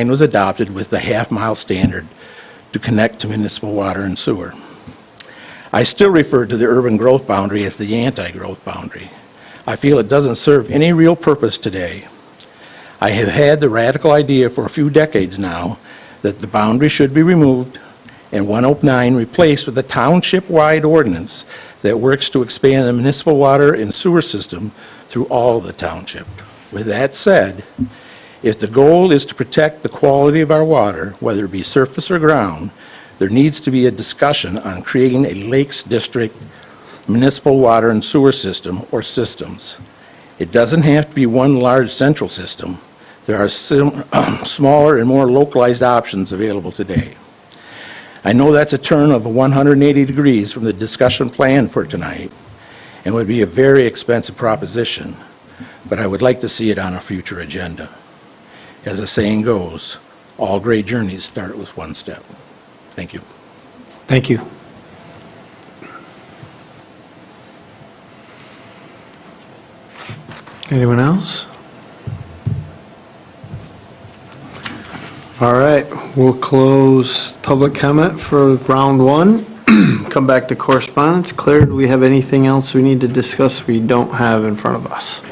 was adopted with the half-mile standard to connect to municipal water and sewer. I still refer to the urban growth boundary as the anti-growth boundary. I feel it doesn't serve any real purpose today. I have had the radical idea for a few decades now that the boundary should be removed and 109 replaced with a township-wide ordinance that works to expand the municipal water and sewer system through all of the township. With that said, if the goal is to protect the quality of our water, whether it be surface or ground, there needs to be a discussion on creating a Lakes District municipal water and sewer system or systems. It doesn't have to be one large central system. There are smaller and more localized options available today. I know that's a turn of 180 degrees from the discussion planned for tonight and would be a very expensive proposition, but I would like to see it on a future agenda. As the saying goes, all great journeys start with one step. Thank you. Thank you. Anyone else? All right, we'll close public comment for round one. Come back to correspondence. Claire, do we have anything else we need to discuss we don't have in front of us?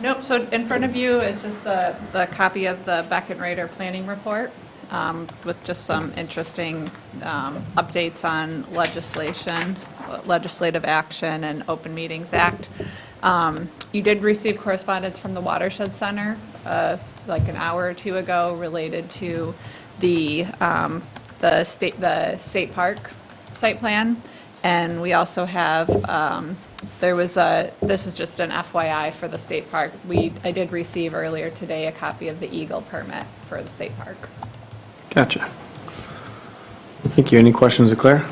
Nope, so in front of you is just the copy of the Beckett Rader Planning Report with just some interesting updates on legislation, legislative action, and Open Meetings Act. You did receive correspondence from the Watershed Center like an hour or two ago related to the state park site plan. And we also have, this is just an FYI for the state park. I did receive earlier today a copy of the Eagle permit for the state park. Gotcha. Thank you. Any questions of Claire?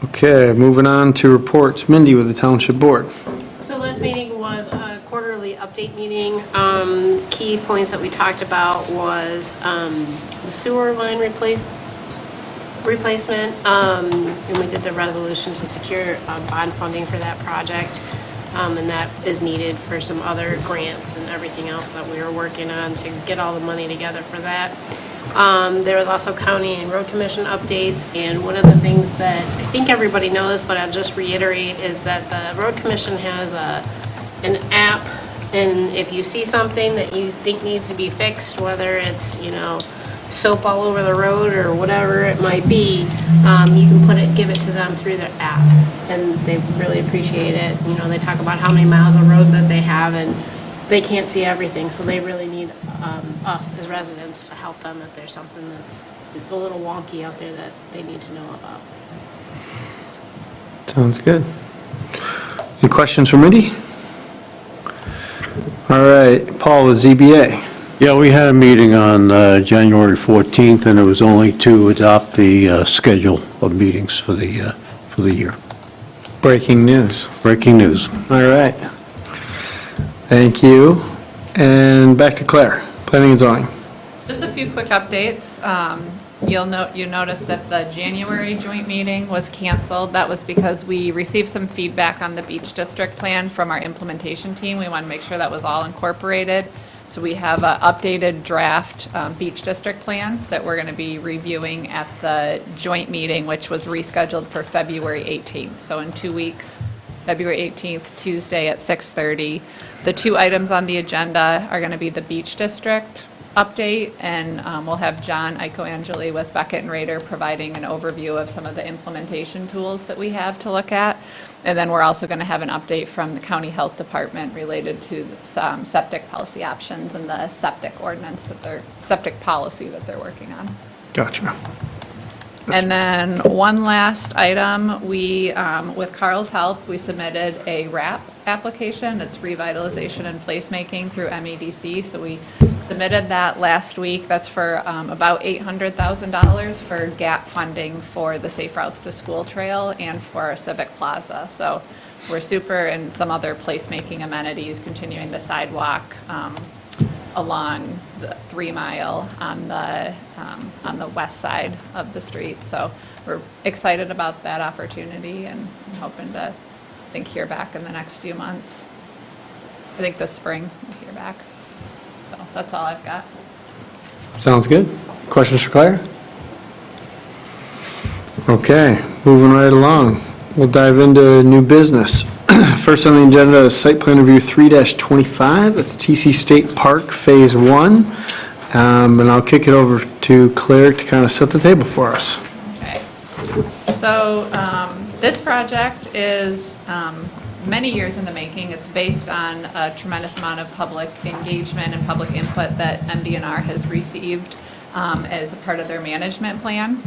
Okay, moving on to reports. Mindy with the Township Board. So last meeting was a quarterly update meeting. Key points that we talked about was the sewer line replacement, and we did the resolution to secure bond funding for that project, and that is needed for some other grants and everything else that we were working on to get all the money together for that. There was also county and road commission updates, and one of the things that I think everybody knows, but I'll just reiterate, is that the road commission has an app, and if you see something that you think needs to be fixed, whether it's, soap all over the road or whatever it might be, you can give it to them through their app, and they really appreciate it. They talk about how many miles of road that they have, and they can't see everything, so they really need us as residents to help them if there's something that's a little wonky out there that they need to know about. Sounds good. Any questions for Mindy? All right, Paul with ZBA. Yeah, we had a meeting on January 14th, and it was only to adopt the schedule of meetings for the year. Breaking news. Breaking news. All right. Thank you. And back to Claire, planning and zoning. Just a few quick updates. You noticed that the January joint meeting was canceled. That was because we received some feedback on the beach district plan from our implementation team. We want to make sure that was all incorporated. So we have an updated draft beach district plan that we're going to be reviewing at the joint meeting, which was rescheduled for February 18th. So in 2 weeks, February 18th, Tuesday at 6:30. The two items on the agenda are going to be the beach district update, and we'll have John Icoangeli with Beckett and Rader providing an overview of some of the implementation tools that we have to look at. And then we're also going to have an update from the county health department related to some septic policy options and the septic ordinance septic policy that they're working on. Gotcha. And then one last item, we, with Carl's help, we submitted a RAP application. It's revitalization and placemaking through MEDC. So we submitted that last week. That's for about $800,000 for gap funding for the Safe Routes to School Trail and for our Civic Plaza. So we're super, and some other placemaking amenities, continuing the sidewalk along the 3 Mile on the west side of the street. So we're excited about that opportunity and hoping to, hear back in the next few months. think this spring we'll hear back. So that's all I've got. Sounds good. Questions for Claire? Okay, moving right along. We'll dive into new business. First on the agenda is site plan review 3-25. It's TC State Park Phase 1. And I'll kick it over to Claire to kind of set the table for us. Okay. So this project is many years in the making. It's based on a tremendous amount of public engagement and public input that MDNR has received as a part of their management plan.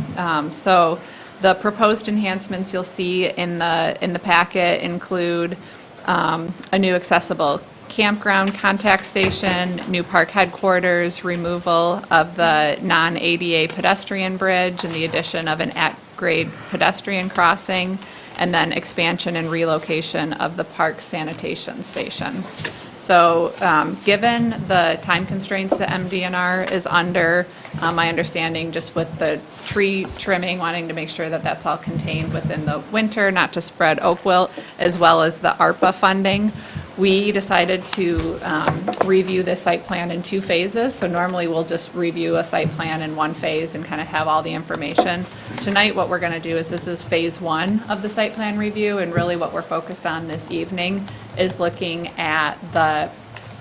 So the proposed enhancements you'll see in the packet include a new accessible campground contact station, new park headquarters, removal of the non-ADA pedestrian bridge, and the addition of an at-grade pedestrian crossing, and then expansion and relocation of the park sanitation station. So given the time constraints that MDNR is under, my understanding just with the tree trimming, wanting to make sure that that's all contained within the winter, not to spread oak wilt, as well as the ARPA funding, we decided to review this site plan in 2 phases. So normally we'll just review a site plan in 1 phase and kind of have all the information. Tonight, what we're going to do is this is phase 1 of the site plan review, and really what we're focused on this evening is looking at the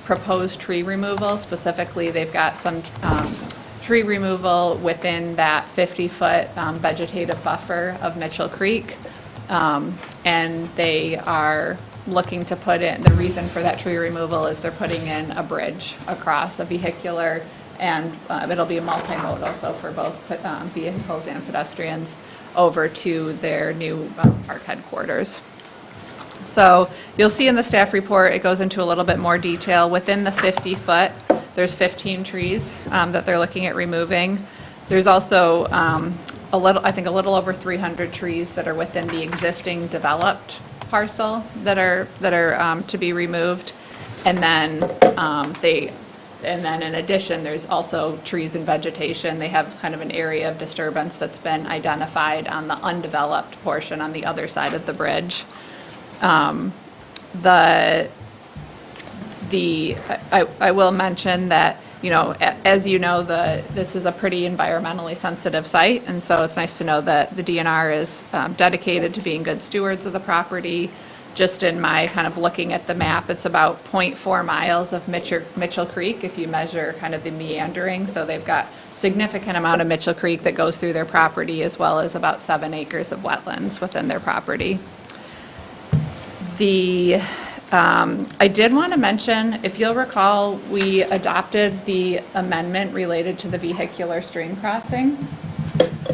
proposed tree removal. Specifically, they've got some tree removal within that 50-foot vegetative buffer of Mitchell Creek. And they are looking to put in, the reason for that tree removal is they're putting in a bridge across a vehicular, and it'll be a multimodal, so for both vehicles and pedestrians, over to their new park headquarters. So you'll see in the staff report, it goes into a little bit more detail. Within the 50-foot, there's 15 trees that they're looking at removing. There's also a little over 300 trees that are within the existing developed parcel that are to be removed. And then in addition, there's also trees and vegetation. They have kind of an area of disturbance that's been identified on the undeveloped portion on the other side of the bridge. I will mention that, as you know, this is a pretty environmentally sensitive site, and so it's nice to know that the DNR is dedicated to being good stewards of the property. Just in my kind of looking at the map, it's about 0.4 miles of Mitchell Creek if you measure kind of the meandering. So they've got significant amount of Mitchell Creek that goes through their property, as well as about 7 acres of wetlands within their property. I did want to mention, if you'll recall, we adopted the amendment related to the vehicular stream crossing.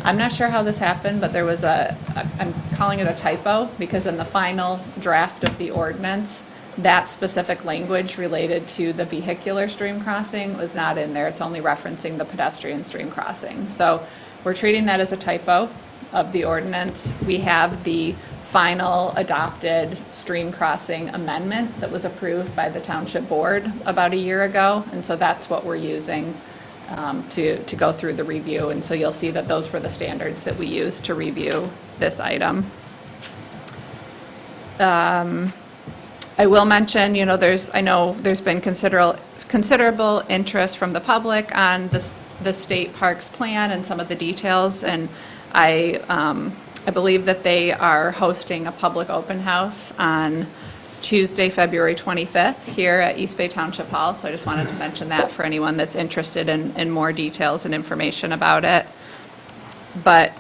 I'm not sure how this happened, but there was I'm calling it a typo, because in the final draft of the ordinance, that specific language related to the vehicular stream crossing was not in there. It's only referencing the pedestrian stream crossing. So we're treating that as a typo of the ordinance. We have the final adopted stream crossing amendment that was approved by the township board about a year ago, and so that's what we're using to go through the review. And so you'll see that those were the standards that we used to review this item. I will mention, I know there's been considerable interest from the public on the state parks plan and some of the details, and I believe that they are hosting a public open house on Tuesday, February 25th here at East Bay Township Hall. So I just wanted to mention that for anyone that's interested in more details and information about it. But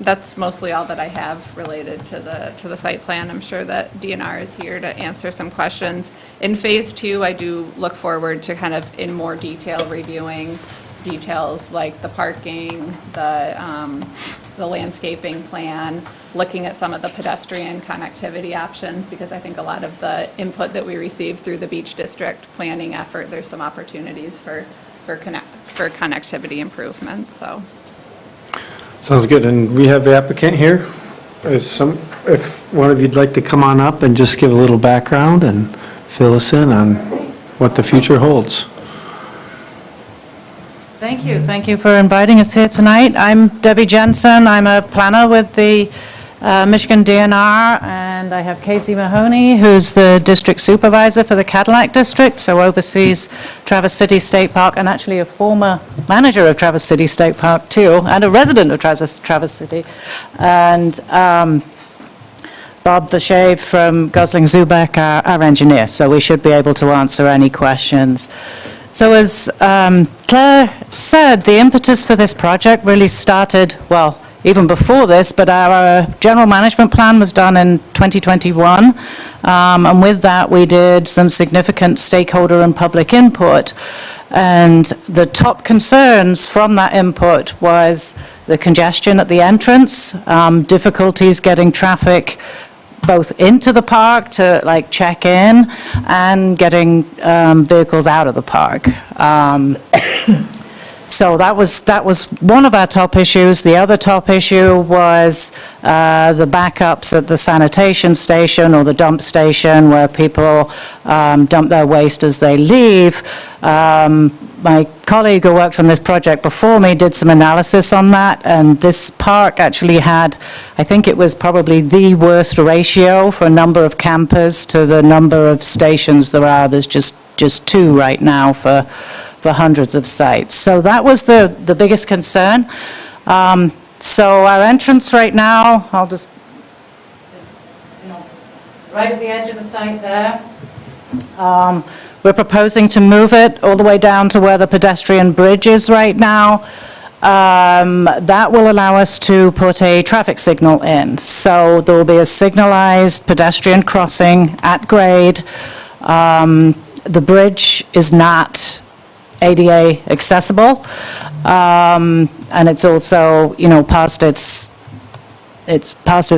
that's mostly all that I have related to the site plan. I'm sure that DNR is here to answer some questions. In phase 2, I do look forward to kind of in more detail reviewing details like the parking, the landscaping plan, looking at some of the pedestrian connectivity options, because I think a lot of the input that we received through the Beach District planning effort, there's some opportunities for connectivity improvements, so. Sounds good, and we have the applicant here. If one of you'd like to come on up and just give a little background and fill us in on what the future holds. Thank you. Thank you for inviting us here tonight. I'm Debbie Jensen. I'm a planner with the Michigan DNR, and I have Casey Mahoney, who's the district supervisor for the Cadillac District, so oversees Traverse City State Park, and actually a former manager of Traverse City State Park, too, and a resident of Traverse City. And Bob Vershave from Gosling Zubek, our engineer, so we should be able to answer any questions. So as Claire said, the impetus for this project really started, well, even before this, but our general management plan was done in 2021, and with that, we did some significant stakeholder and public input. And the top concerns from that input was the congestion at the entrance, difficulties getting traffic both into the park to like check in and getting vehicles out of the park. So that was one of our top issues. The other top issue was the backups at the sanitation station or the dump station where people dump their waste as they leave. My colleague who worked on this project before me did some analysis on that, and this park actually had, I think it was probably the worst ratio for a number of campers to the number of stations there are. There's just 2 right now for hundreds of sites. So that was the biggest concern. So our entrance right now, I'll just, is, right at the edge of the site there. We're proposing to move it all the way down to where the pedestrian bridge is right now. That will allow us to put a traffic signal in. So there will be a signalized pedestrian crossing at grade. The bridge is not ADA accessible, and it's also, past its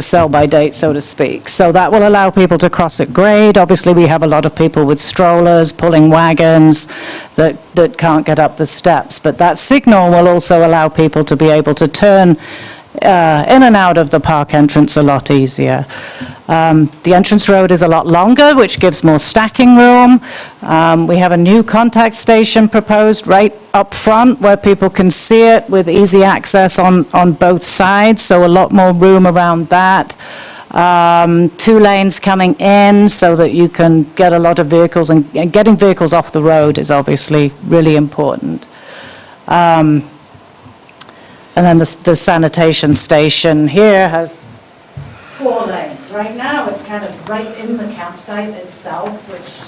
sell-by date, so to speak. So that will allow people to cross at grade. Obviously, we have a lot of people with strollers, pulling wagons that can't get up the steps. But that signal will also allow people to be able to turn in and out of the park entrance a lot easier. The entrance road is a lot longer, which gives more stacking room. We have a new contact station proposed right up front where people can see it with easy access on both sides, so a lot more room around that. 2 lanes coming in so that you can get a lot of vehicles, and getting vehicles off the road is obviously really important. And then the sanitation station here has 4 lanes. Right now, it's kind of right in the campsite itself, which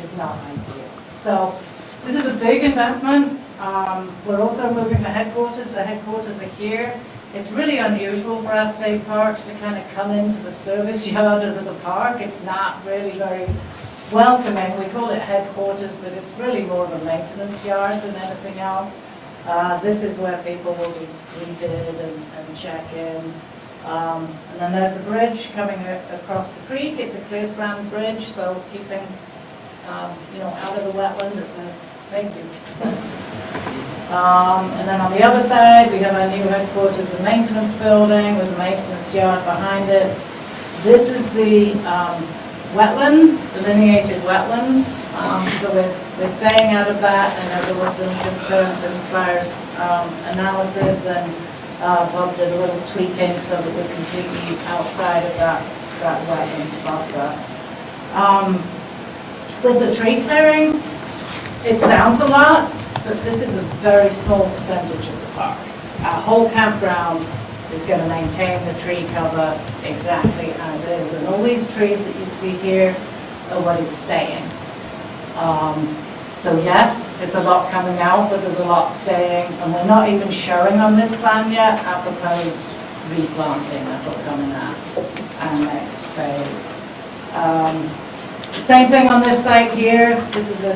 is not ideal. So this is a big investment. We're also moving the headquarters. The headquarters are here. It's really unusual for our state parks to kind of come into the service yard of the park. It's not really very welcoming. We call it headquarters, but it's really more of a maintenance yard than anything else. This is where people will be greeted and check in. And then there's the bridge coming across the creek. It's a clear span bridge, so keeping, out of the wetland. Thank you. And then on the other side, we have our new headquarters and maintenance building with a maintenance yard behind it. This is the wetland, delineated wetland. So we're staying out of that. I know there was some concerns in Claire's analysis, and Bob did a little tweaking so that we're completely outside of that wetland buffer. With the tree clearing, it sounds a lot, but this is a very small percentage of the park. Our whole campground is going to maintain the tree cover exactly as is, and all these trees that you see here are what is staying. So yes, it's a lot coming out, but there's a lot staying, and we're not even showing on this plan yet our proposed replanting that will come in our next phase. Same thing on this site here. This is a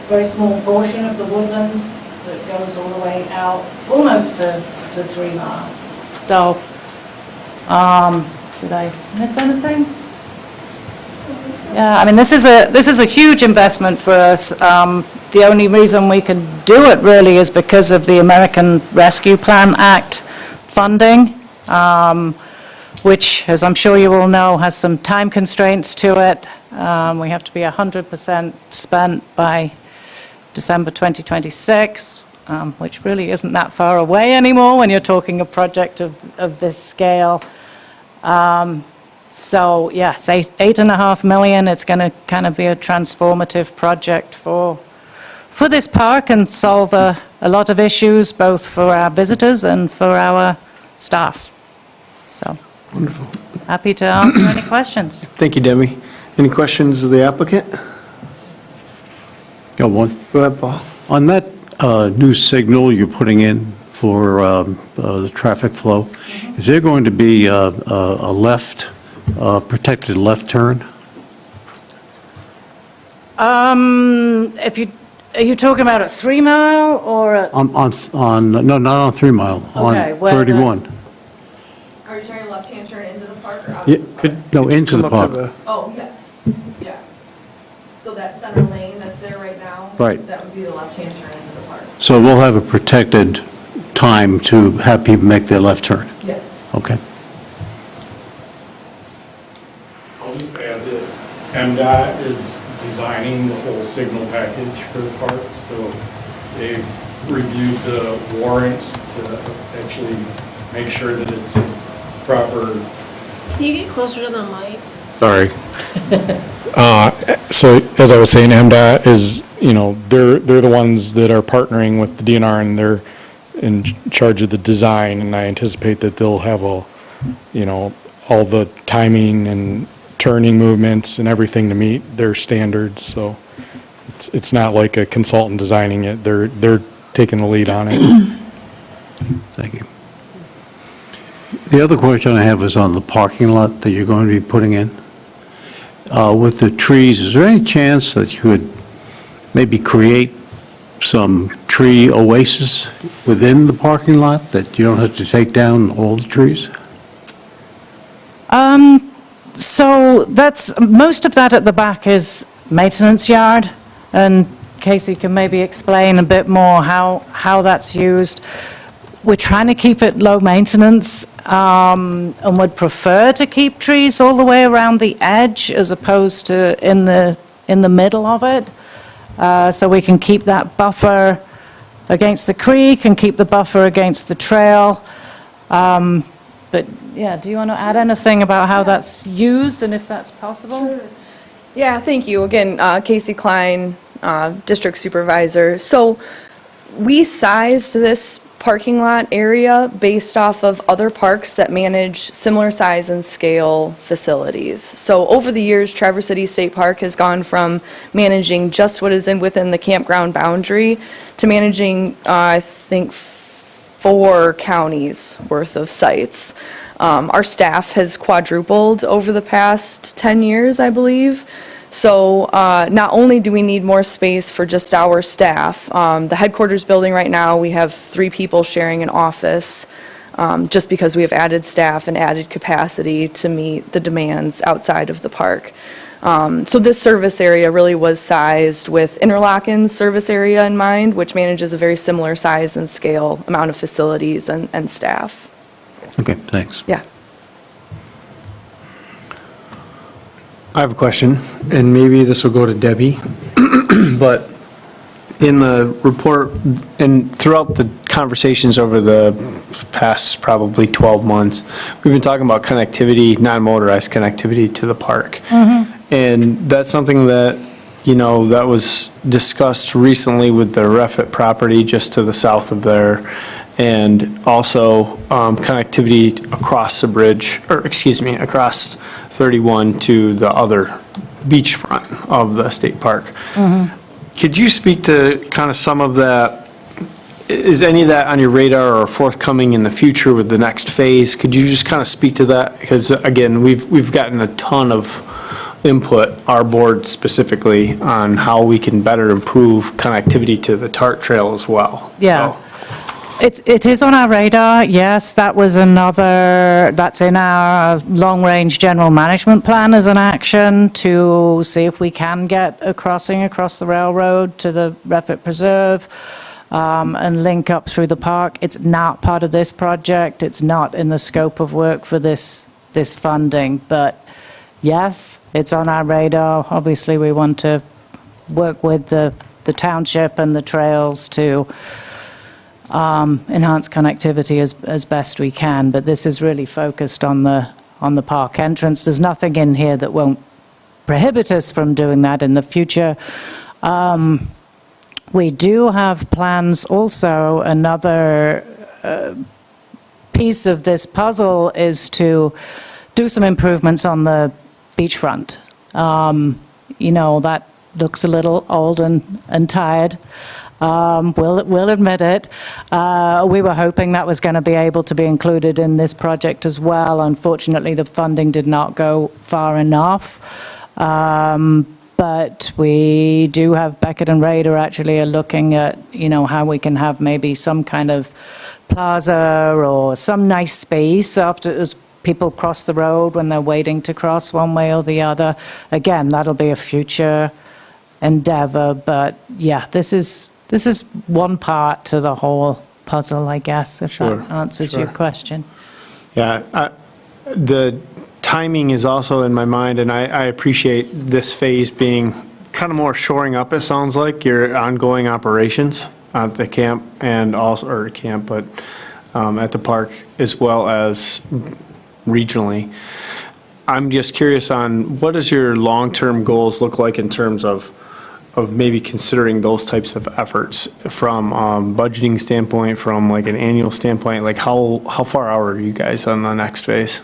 very small portion of the woodlands that goes all the way out, almost to 3 miles. So, did I miss anything? Yeah, I mean, this is a huge investment for us. The only reason we can do it really is because of the American Rescue Plan Act funding, which, as I'm sure you all know, has some time constraints to it. We have to be 100% spent by December 2026, which really isn't that far away anymore when you're talking a project of this scale. So, yes, 8.5 million, it's going to kind of be a transformative project for this park and solve a lot of issues, both for our visitors and for our staff. So, Wonderful. happy to answer any questions. Thank you, Debbie. Any questions of the applicant? Got one. Go ahead, Paul. On that new signal you're putting in for the traffic flow, is there going to be a left, protected left turn? Are you talking about at 3 Mile or at? No, not on 3 Mile, Okay, on where the- 31. Are you talking left-hand turn into the park or out? Yeah, could. No, into come the up to park. the- Oh, yes, yeah. So that center lane that's there right now? Right. That would be the left-hand turn into the park. So we'll have a protected time to have people make their left turn? Yes. Okay. I'll just add that MDOT is designing the whole signal package for the park, so they've reviewed the warrants to actually make sure that it's proper. Can you get closer to the mic? Sorry. So as I was saying, MDOT is, they're the ones that are partnering with the DNR and they're in charge of the design, and I anticipate that they'll have all the timing and turning movements and everything to meet their standards, so it's not like a consultant designing it, they're taking the lead on it. Thank you. The other question I have is on the parking lot that you're going to be putting in. With the trees, is there any chance that you could maybe create some tree oasis within the parking lot, that you don't have to take down all the trees? So most of that at the back is maintenance yard, and Casey can maybe explain a bit more how that's used. We're trying to keep it low maintenance, and would prefer to keep trees all the way around the edge as opposed to in the middle of it, so we can keep that buffer against the creek and keep the buffer against the trail. But, yeah, do you want to add anything about how that's used and if that's possible? Yeah, thank you. Again, Casey Klein, District Supervisor. So we sized this parking lot area based off of other parks that manage similar size and scale facilities. So over the years, Traverse City State Park has gone from managing just what is within the campground boundary to managing, I think, 4 counties worth of sites. Our staff has quadrupled over the past 10 years, I believe. So not only do we need more space for just our staff, the headquarters building right now, we have 3 people sharing an office, just because we have added staff and added capacity to meet the demands outside of the park. So this service area really was sized with Interlochen's service area in mind, which manages a very similar size and scale amount of facilities and staff. Okay, thanks. Yeah. I have a question, and maybe this will go to Debbie, but in the report and throughout the conversations over the past probably 12 months, we've been talking about connectivity, non-motorized connectivity to the park. And that's something that, that was discussed recently with the Refit property just to the south of there, and also connectivity across the bridge, across 31 to the other beachfront of the state park. Could you speak to kind of some of that? Is any of that on your radar or forthcoming in the future with the next phase? Could you just kind of speak to that? Because again, we've gotten a ton of input, our board specifically, on how we can better improve connectivity to the TART trail as well. Yeah. So, It is on our radar, yes. That's in our long-range general management plan as an action to see if we can get a crossing across the railroad to the Refit Preserve and link up through the park. It's not part of this project. It's not in the scope of work for this funding. But yes, it's on our radar. Obviously, we want to work with the township and the trails to enhance connectivity as best we can, but this is really focused on the on the park entrance. There's nothing in here that won't prohibit us from doing that in the future. We do have plans also, another piece of this puzzle is to do some improvements on the beachfront. That looks a little old and tired. We'll admit it. We were hoping that was going to be able to be included in this project as well. Unfortunately, the funding did not go far enough. But we do have Beckett and Rader actually are looking at, how we can have maybe some kind of plaza or some nice space after as people cross the road when they're waiting to cross one way or the other. Again, that'll be a future endeavor, but yeah, this is one part to the whole puzzle, I guess, if Sure, that answers your sure. question. Yeah, the timing is also in my mind, and I appreciate this phase being kind of more shoring up, it sounds like, your ongoing operations at the camp and also, or camp, but at the park as well as regionally. I'm just curious on what does your long-term goals look like in terms of maybe considering those types of efforts from budgeting standpoint, from like an annual standpoint, like how far out are you guys on the next phase?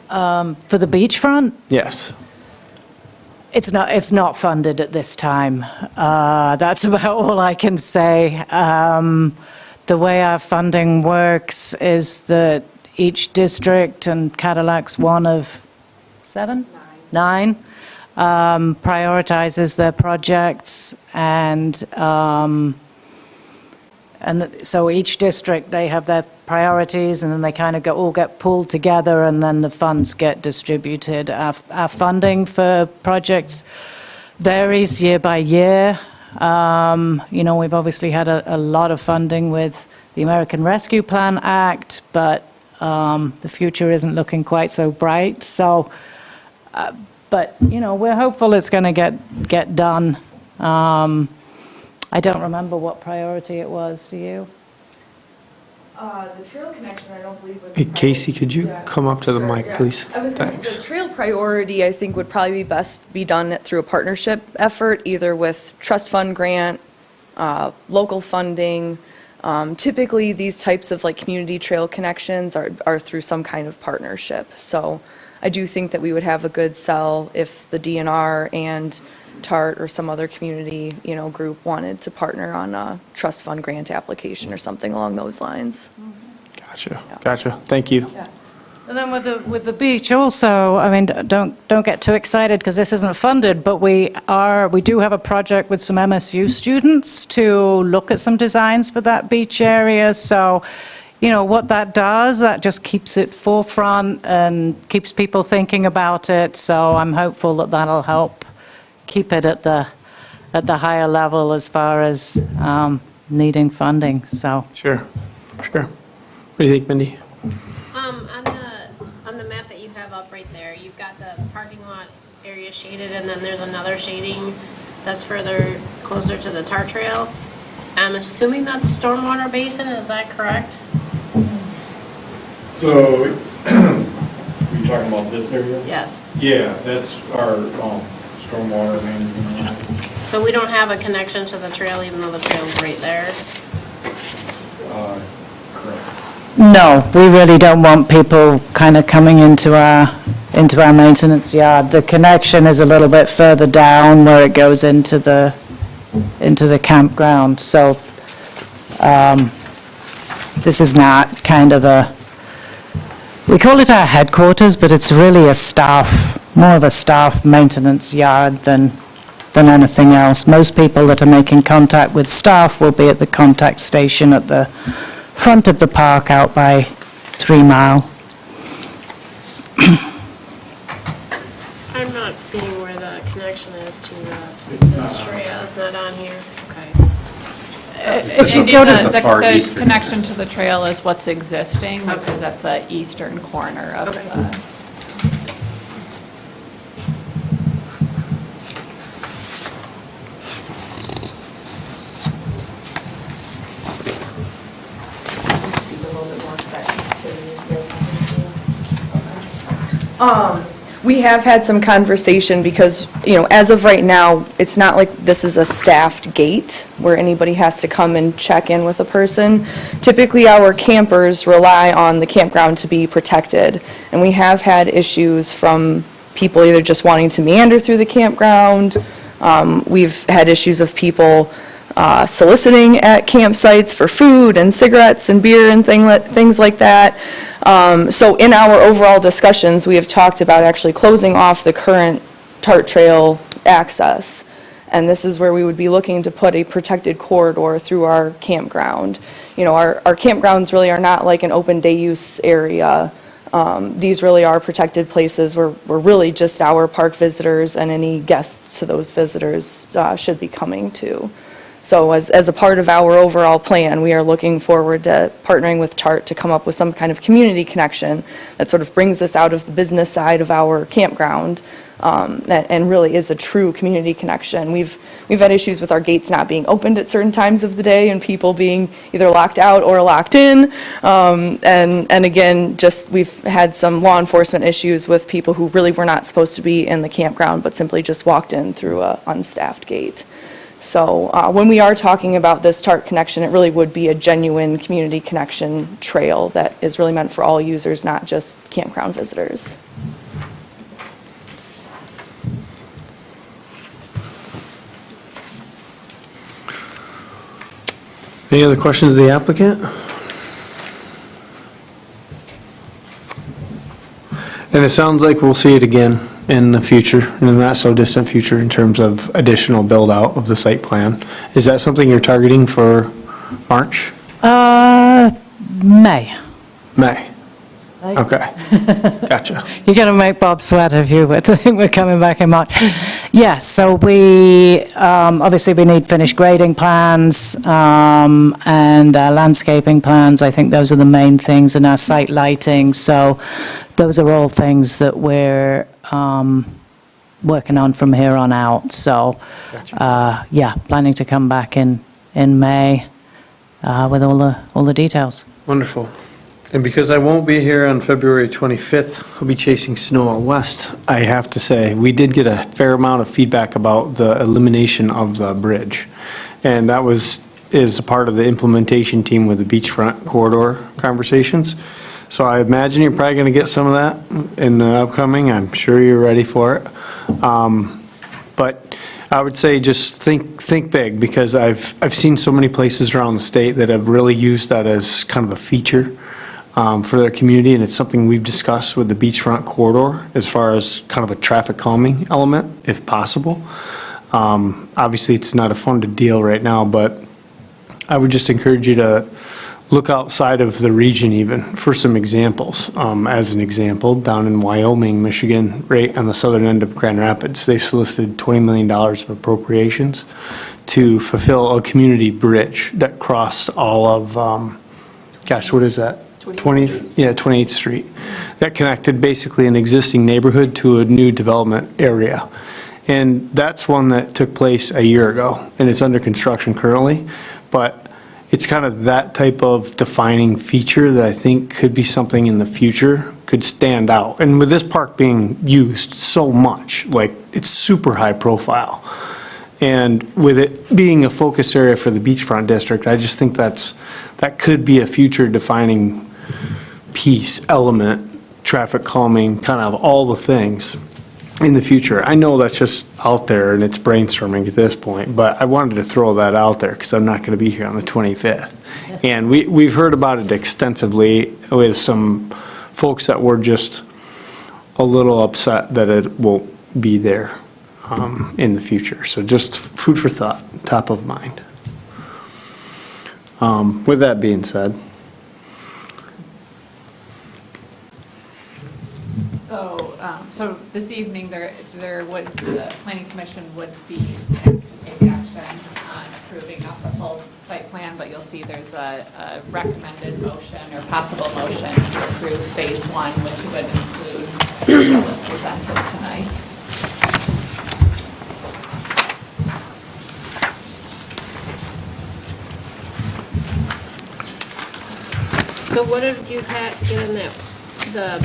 For the beachfront, Yes. it's not funded at this time. That's about all I can say. The way our funding works is that each district, and Cadillac's one of 7? 9, prioritizes their projects, and so each district, they have their priorities, and then they kind of all get pulled together, and then the funds get distributed. Our funding for projects varies year by year. We've obviously had a lot of funding with the American Rescue Plan Act, but the future isn't looking quite so bright. So, but we're hopeful it's going to get done. I don't remember what priority it was. Do you? The trail connection, I don't believe was. Hey, Casey, could you Yeah, come up to the sure, mic, yeah. please? The trail priority, I think, would probably be best be done through a partnership effort, either with trust fund grant, local funding. Typically, these types of like community trail connections are through some kind of partnership. So I do think that we would have a good sell if the DNR and TART or some other community, group wanted to partner on a trust fund grant application or something along those lines. Gotcha. Thank you. And then with the beach also, I mean, don't get too excited because this isn't funded, but we do have a project with some MSU students to look at some designs for that beach area. So, what that does, that just keeps it forefront and keeps people thinking about it. So I'm hopeful that that'll help keep it at the higher level as far as needing funding. So. Sure. What do you think, Mindy? On the map that you have up right there, you've got the parking lot area shaded, and then there's another shading that's further closer to the tar trail. I'm assuming that's stormwater basin, is that correct? So, you talking about this area? Yes. Yeah, that's our stormwater management. So we don't have a connection to the trail, even though the trail's right there? Correct. No, we really don't want people kind of coming into our maintenance yard. The connection is a little bit further down where it goes into the campground. So this is not kind of we call it our headquarters, but it's really more of a staff maintenance yard than anything else. Most people that are making contact with staff will be at the contact station at the front of the park out by 3 Mile. I'm not seeing where the connection is to the trail, it's not on here, okay. If you go to The connection to the trail is what's existing, which is at the eastern corner of Okay. the. We have had some conversation because, as of right now, it's not like this is a staffed gate where anybody has to come and check in with a person. Typically, our campers rely on the campground to be protected, and we have had issues from people either just wanting to meander through the campground. We've had issues of people soliciting at campsites for food and cigarettes and beer and things like that. So in our overall discussions, we have talked about actually closing off the current Tart Trail access. And this is where we would be looking to put a protected corridor through our campground. Our campgrounds really are not like an open day use area. These really are protected places where really just our park visitors and any guests to those visitors should be coming to. So as a part of our overall plan, we are looking forward to partnering with TART to come up with some kind of community connection that sort of brings us out of the business side of our campground, and really is a true community connection. We've had issues with our gates not being opened at certain times of the day and people being either locked out or locked in. And again, we've had some law enforcement issues with people who really were not supposed to be in the campground but simply just walked in through a unstaffed gate. So when we are talking about this TART connection, it really would be a genuine community connection trail that is really meant for all users, not just campground visitors. Any other questions of the applicant? And it sounds like we'll see it again in the future, in the not so distant future, in terms of additional build-out of the site plan. Is that something you're targeting for March? May. May? Okay, gotcha. You're going to make Bob sweat if you would think we're coming back in March. Yes, so we, obviously we need finished grading plans and landscaping plans. I think those are the main things, and our site lighting. So those are all things that we're working on from here on out. So, yeah, planning to come back in May with all the details. Wonderful. And because I won't be here on February 25th, I'll be chasing snow out west. I have to say, we did get a fair amount of feedback about the elimination of the bridge. And that is a part of the implementation team with the beachfront corridor conversations. So I imagine you're probably going to get some of that in the upcoming. I'm sure you're ready for it. But I would say just think big, because I've seen so many places around the state that have really used that as kind of a feature for their community, and it's something we've discussed with the beachfront corridor as far as kind of a traffic calming element, if possible. Obviously, it's not a funded deal right now, but I would just encourage you to look outside of the region even for some examples. As an example, down in Wyoming, Michigan, right on the southern end of Grand Rapids, they solicited $20 million of appropriations to fulfill a community bridge that crossed all of, what is that? 20th? Yeah, 28th Street. That connected basically an existing neighborhood to a new development area. And that's one that took place a year ago, and it's under construction currently. But it's kind of that type of defining feature that I think could be something in the future, could stand out. And with this park being used so much, like, it's super high profile. And with it being a focus area for the beachfront district, I just think that could be a future defining piece, element, traffic calming, kind of all the things in the future. I know that's just out there and it's brainstorming at this point, but I wanted to throw that out there because I'm not going to be here on the 25th. And we've heard about it extensively with some folks that were just a little upset that it won't be there in the future. So just food for thought, top of mind. With that being said, So this evening, the planning commission would be taking action on approving not the full site plan, but you'll see there's a recommended motion or possible motion to approve phase 1, which would include what was presented tonight. So what did you get in that,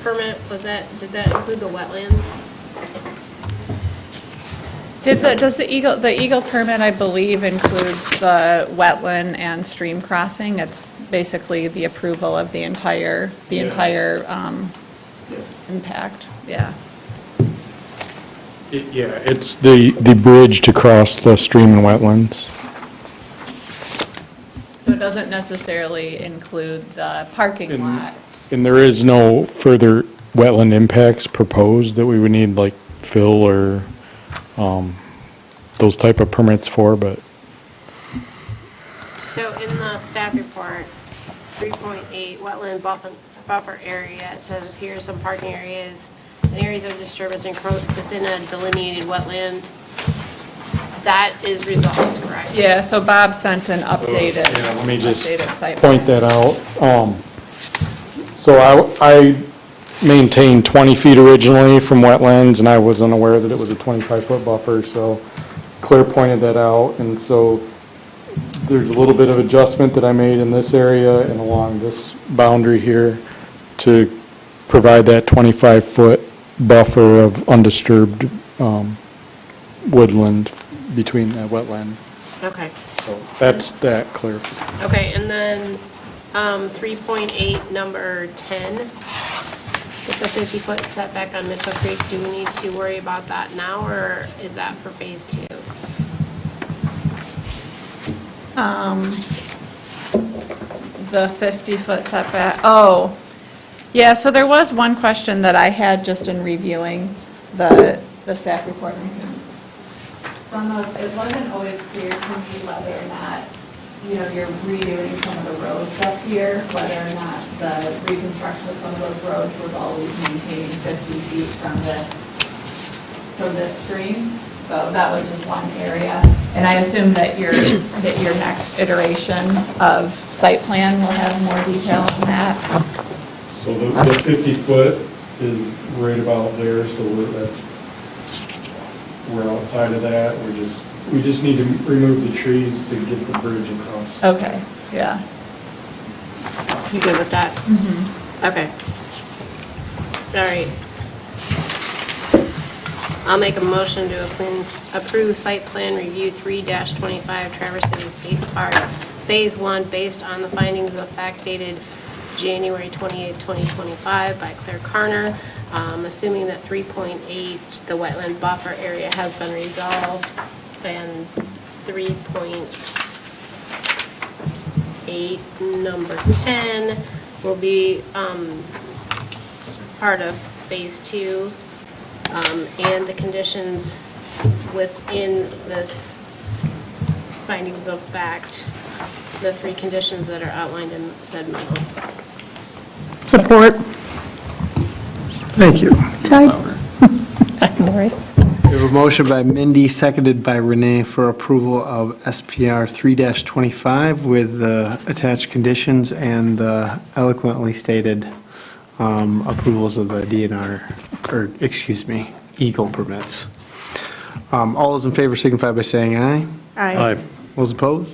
permit, did that include the wetlands? Does the Eagle permit, I believe, includes the wetland and stream crossing? It's basically the approval of the entire impact, yeah. Yeah, it's the bridge to cross the stream and wetlands. So it doesn't necessarily include the parking lot. And there is no further wetland impacts proposed that we would need like fill or those type of permits for, but So in the staff report, 3.8 wetland buffer area, it says here some parking areas and areas of disturbance encroach within a delineated wetland. That is resolved, correct? Yeah, so Bob sent an updated, yeah, let me just updated site point plan. that out. So I maintained 20 feet originally from wetlands, and I was unaware that it was a 25-foot buffer, so Claire pointed that out, and so there's a little bit of adjustment that I made in this area and along this boundary here to provide that 25-foot buffer of undisturbed woodland between that wetland. Okay. So that's that clarification. Okay, and then 3.8, number 10, with the 50-foot setback on Mitchell Creek, do we need to worry about that now, or is that for phase 2? The 50-foot setback, oh, yeah, so there was one question that I had just in reviewing the staff report. It wasn't always clear to me whether or not, you're redoing some of the roads up here, whether or not the reconstruction of some of those roads was always maintaining 50 feet from this stream. So that was just one area. And I assume that your next iteration of site plan will have more detail on that. So the 50-foot is right about there, so we're outside of that. We just need to remove the trees to get the bridge across. Okay, yeah. You good with that? Mm-hmm. Okay. All right. I'll make a motion to approve site plan review 3-25 Traverse City State Park, Phase 1, based on the findings of fact dated January 28, 2025 by Claire Carner, assuming that 3.8, the wetland buffer area has been resolved, and 3.8, number 10, will be part of Phase 2, and the conditions within this findings of fact, the 3 conditions that are outlined in said memo. Support. Thank you. Lori. We have a motion by Mindy, seconded by Renee for approval of SPR 3-25 with the attached conditions and the eloquently stated approvals of the DNR, or, excuse me, Eagle permits. All those in favor signify by saying aye. Aye. Those opposed?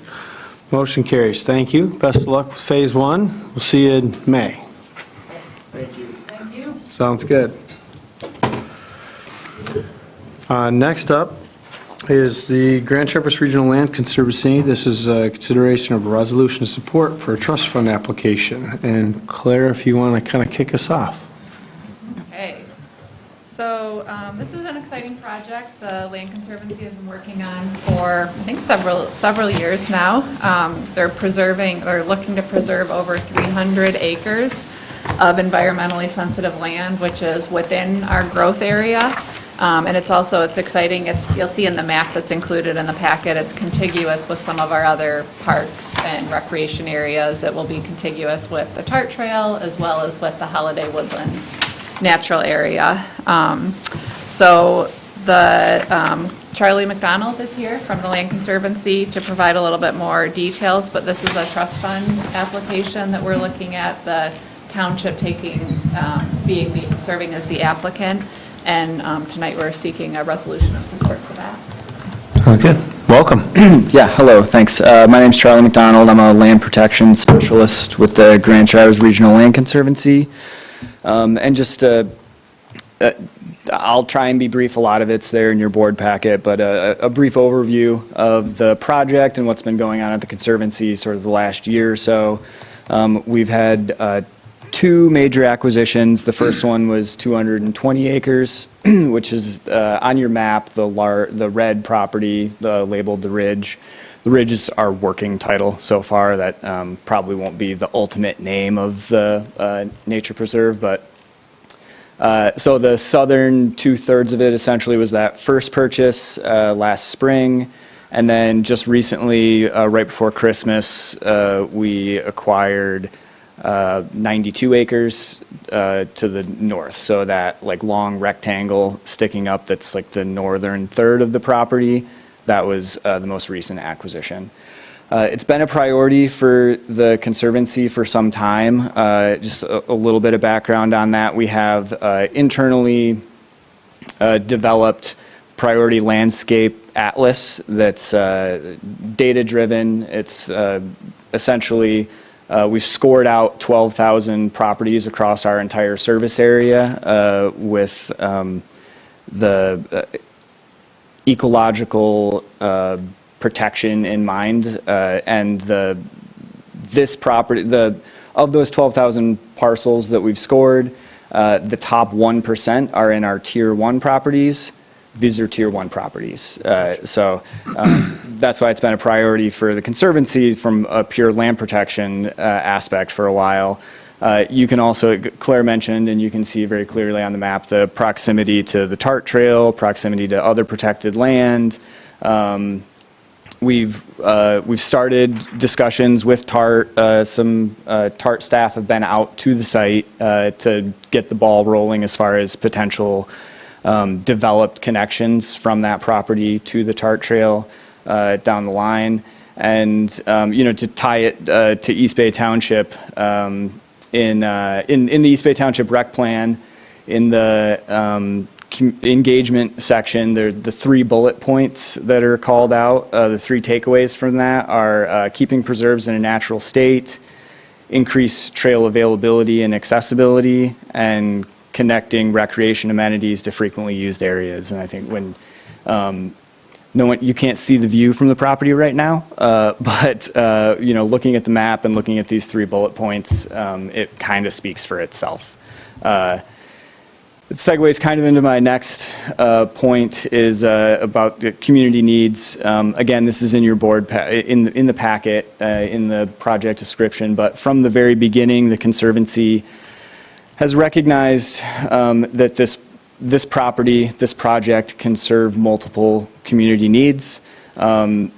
Motion carries. Thank you. Best of luck with Phase 1. We'll see you in May. Thank you. Thank you. Sounds good. Next up is the Grand Traverse Regional Land Conservancy. This is a consideration of a resolution of support for a trust fund application. And Claire, if you want to kind of kick us off. Okay, so this is an exciting project the Land Conservancy has been working on for, I think, several years now. They're looking to preserve over 300 acres of environmentally sensitive land, which is within our growth area. And it's exciting, you'll see in the map that's included in the packet, it's contiguous with some of our other parks and recreation areas. It will be contiguous with the Tart Trail as well as with the Holiday Woodlands natural area. So Charlie McDonald is here from the Land Conservancy to provide a little bit more details, but this is a trust fund application that we're looking at, the township serving as the applicant. And tonight, we're seeking a resolution of support for that. Sounds good. Welcome. Yeah, hello, thanks. My name's Charlie McDonald. I'm a land protection specialist with the Grand Traverse Regional Land Conservancy. And just I'll try and be brief. A lot of it's there in your board packet, but a brief overview of the project and what's been going on at the Conservancy sort of the last year or so. We've had 2 major acquisitions. The first one was 220 acres, which is on your map, the red property, labeled the Ridge. The Ridge is our working title so far. That probably won't be the ultimate name of the nature preserve, but so the southern 2/3 of it essentially was that first purchase last spring, and then just recently, right before Christmas, we acquired 92 acres to the north. So that like long rectangle sticking up, that's like the northern third of the property. That was the most recent acquisition. It's been a priority for the Conservancy for some time. Just a little bit of background on that. We have internally developed priority landscape atlas that's data-driven. It's essentially, we've scored out 12,000 properties across our entire service area with the ecological protection in mind, and this property, of those 12,000 parcels that we've scored, the top 1% are in our Tier 1 properties. These are Tier 1 properties. So that's why it's been a priority for the Conservancy from a pure land protection aspect for a while. You can also, Claire mentioned, and you can see very clearly on the map, the proximity to the TART trail, proximity to other protected land. We've started discussions with TART. Some TART staff have been out to the site to get the ball rolling as far as potential developed connections from that property to the TART trail down the line. And, to tie it to East Bay Township, in the East Bay Township Rec Plan, in the engagement section, there are the 3 bullet points that are called out. The 3 takeaways from that are keeping preserves in a natural state, increase trail availability and accessibility, and connecting recreation amenities to frequently used areas. And I think when you can't see the view from the property right now, but looking at the map and looking at these 3 bullet points, it kind of speaks for itself. It segues kind of into my next point is about the community needs. Again, this is in your board in the packet in the project description, but from the very beginning, the Conservancy has recognized that this property, this project can serve multiple community needs. A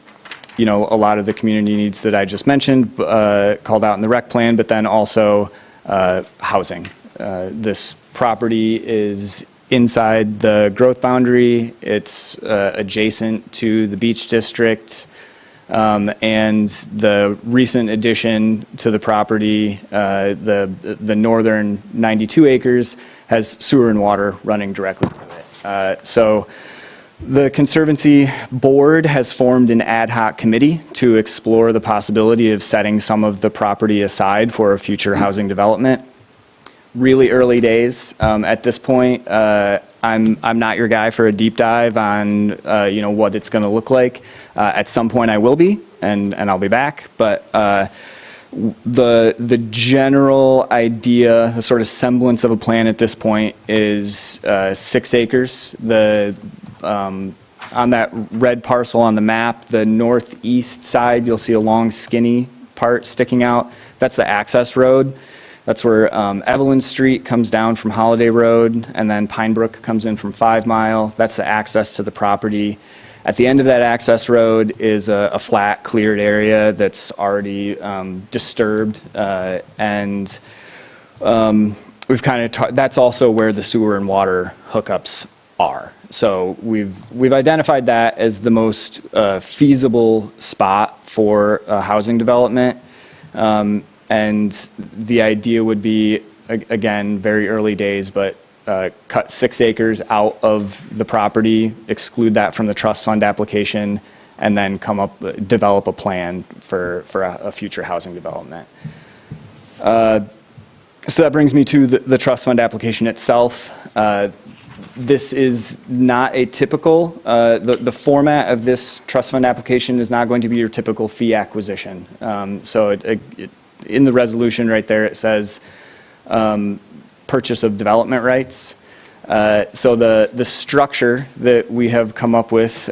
lot of the community needs that I just mentioned, called out in the rec plan, but then also housing. This property is inside the growth boundary. It's adjacent to the beach district. And the recent addition to the property, the northern 92 acres, has sewer and water running directly to it. So the Conservancy Board has formed an ad hoc committee to explore the possibility of setting some of the property aside for a future housing development. Really early days. At this point, I'm not your guy for a deep dive on what it's going to look like. At some point, I will be, and I'll be back. But the general idea, the sort of semblance of a plan at this point is 6 acres. On that red parcel on the map, the northeast side, you'll see a long skinny part sticking out. That's the access road. That's where Evelyn Street comes down from Holiday Road, and then Pine Brook comes in from 5 Mile. That's the access to the property. At the end of that access road is a flat, cleared area that's already disturbed, and we've kind of that's also where the sewer and water hookups are. So we've identified that as the most feasible spot for housing development. And the idea would be, again, very early days, but cut 6 acres out of the property, exclude that from the trust fund application, and then develop a plan for a future housing development. So that brings me to the trust fund application itself. This is not a typical, the format of this trust fund application is not going to be your typical fee acquisition. So in the resolution right there, it says purchase of development rights. So the structure that we have come up with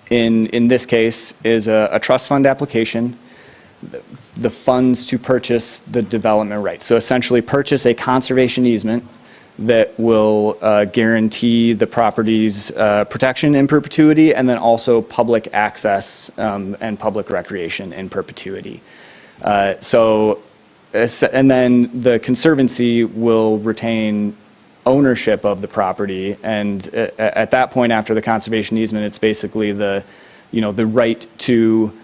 in this case is a trust fund application, the funds to purchase the development rights. So essentially purchase a conservation easement that will guarantee the property's protection in perpetuity, and then also public access and public recreation in perpetuity. And then the Conservancy will retain ownership of the property, and at that point, after the conservation easement, it's basically the right to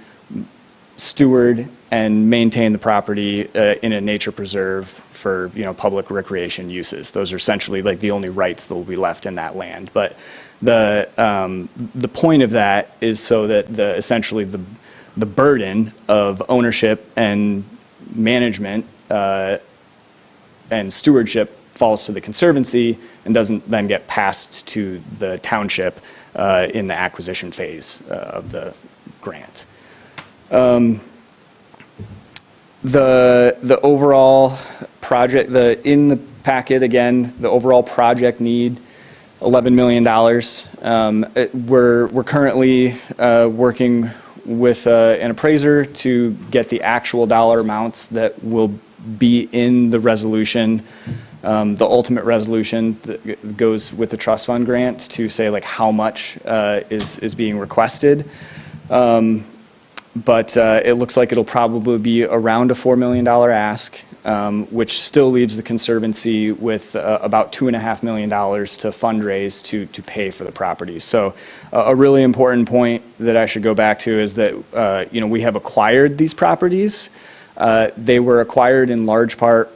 steward and maintain the property in a nature preserve for, public recreation uses. Those are essentially like the only rights that will be left in that land. But the point of that is so that essentially the burden of ownership and management and stewardship falls to the Conservancy and doesn't then get passed to the township in the acquisition phase of the grant. The overall project, in the packet, again, the overall project need, $11 million. We're currently working with an appraiser to get the actual dollar amounts that will be in the resolution, the ultimate resolution that goes with the trust fund grant, to say like how much is being requested. But it looks like it'll probably be around a $4 million ask, which still leaves the Conservancy with about $2.5 million to fundraise to pay for the property. So a really important point that I should go back to is that we have acquired these properties. They were acquired in large part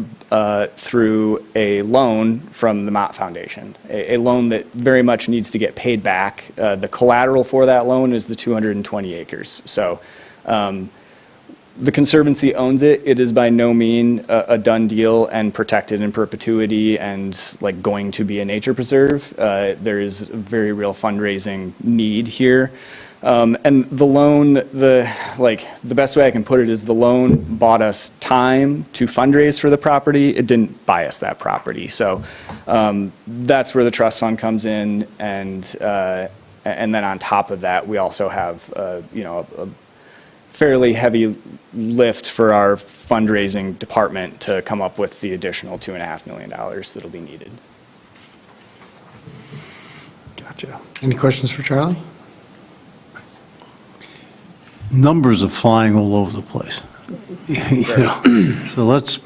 through a loan from the Mott Foundation, a loan that very much needs to get paid back. The collateral for that loan is the 220 acres. So the Conservancy owns it. It is by no means a done deal and protected in perpetuity and like going to be a nature preserve. There is a very real fundraising need here. And the loan, the best way I can put it is the loan bought us time to fundraise for the property. It didn't buy us that property. So that's where the trust fund comes in. And then on top of that, we also have, a fairly heavy lift for our fundraising department to come up with the additional $2.5 million that'll be needed. Gotcha. Any questions for Charlie? Numbers are flying all over the place. So let's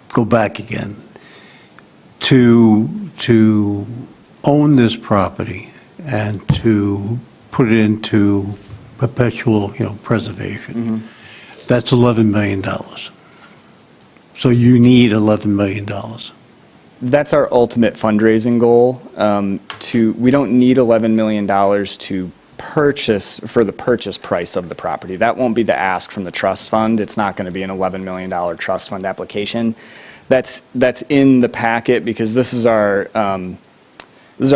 go back again. To own this property and to put it into perpetual, preservation, that's $11 million. So you need $11 million. That's our ultimate fundraising goal. We don't need $11 million to purchase for the purchase price of the property. That won't be the ask from the trust fund. It's not going to be an $11 million trust fund application. That's in the packet because this is our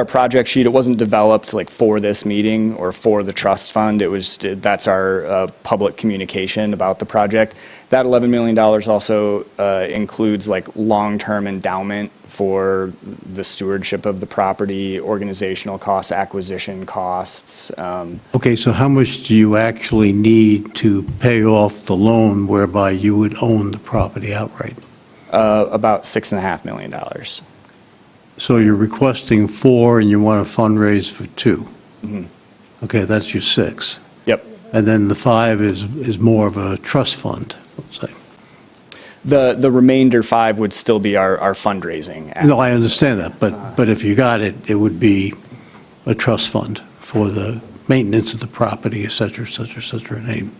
project sheet. It wasn't developed like for this meeting or for the trust fund.꯫ That's our public communication about the project. That $11 million also includes like long-term endowment for the stewardship of the property, organizational costs, acquisition costs. Okay, so how much do you actually need to pay off the loan whereby you would own the property outright? About $6.5 million. So you're requesting 4 and you want to fundraise for 2. Mm-hmm. Okay, that's your 6. Yep. And then the 5 is more of a trust fund, let's say. The remainder 5 would still be our fundraising. No, I understand that, but if you got it, it would be a trust fund for the maintenance of the property, et cetera, et cetera, et cetera. And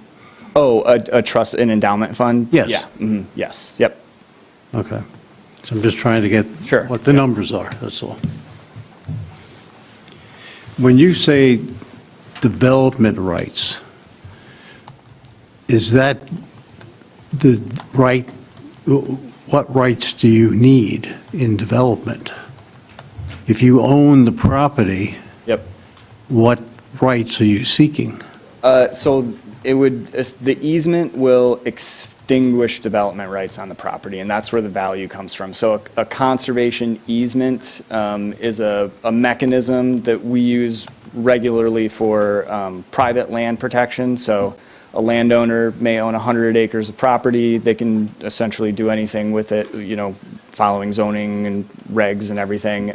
Oh, a trust, an endowment fund? Yes. Yeah, yes, yep. okay. So I'm just trying to get Sure. what the numbers are, that's all. When you say development rights, is that the right, what rights do you need in development? If you own the property, Yep. what rights are you seeking? So it would, the easement will extinguish development rights on the property, and that's where the value comes from. So a conservation easement is a mechanism that we use regularly for private land protection. So a landowner may own 100 acres of property. They can essentially do anything with it, following zoning and regs and everything.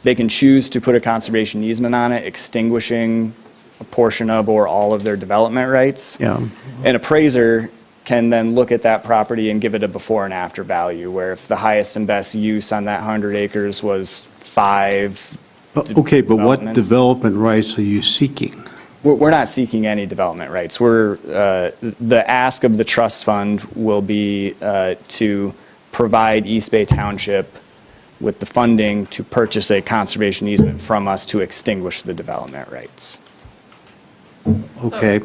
They can choose to put a conservation easement on it, extinguishing a portion of or all of their development rights. Yeah. An appraiser can then look at that property and give it a before and after value, where if the highest and best use on that 100 acres was 5. Okay, but what developments. development rights are you seeking? We're not seeking any development rights. The ask of the trust fund will be to provide East Bay Township with the funding to purchase a conservation easement from us to extinguish the development rights. Okay,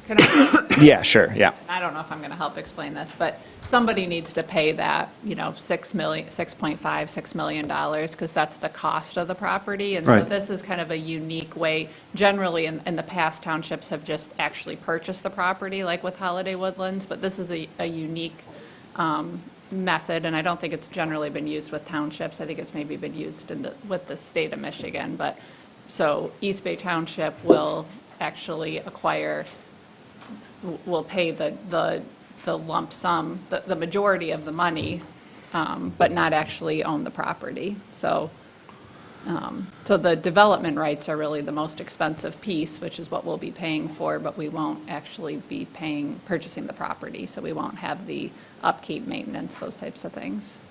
Can I Yeah, sure, yeah. I don't know if I'm going to help explain this, but somebody needs to pay that, $6 million, because that's the cost of the property. And so Right. this is kind of a unique way. Generally, in the past, townships have just actually purchased the property, like with Holiday Woodlands, but this is a unique method, and I don't think it's generally been used with townships. I think it's maybe been used with the state of Michigan. But, so East Bay Township will actually will pay the lump sum, the majority of the money, but not actually own the property. So the development rights are really the most expensive piece, which is what we'll be paying for, but we won't actually be purchasing the property, so we won't have the upkeep, maintenance, those types of things.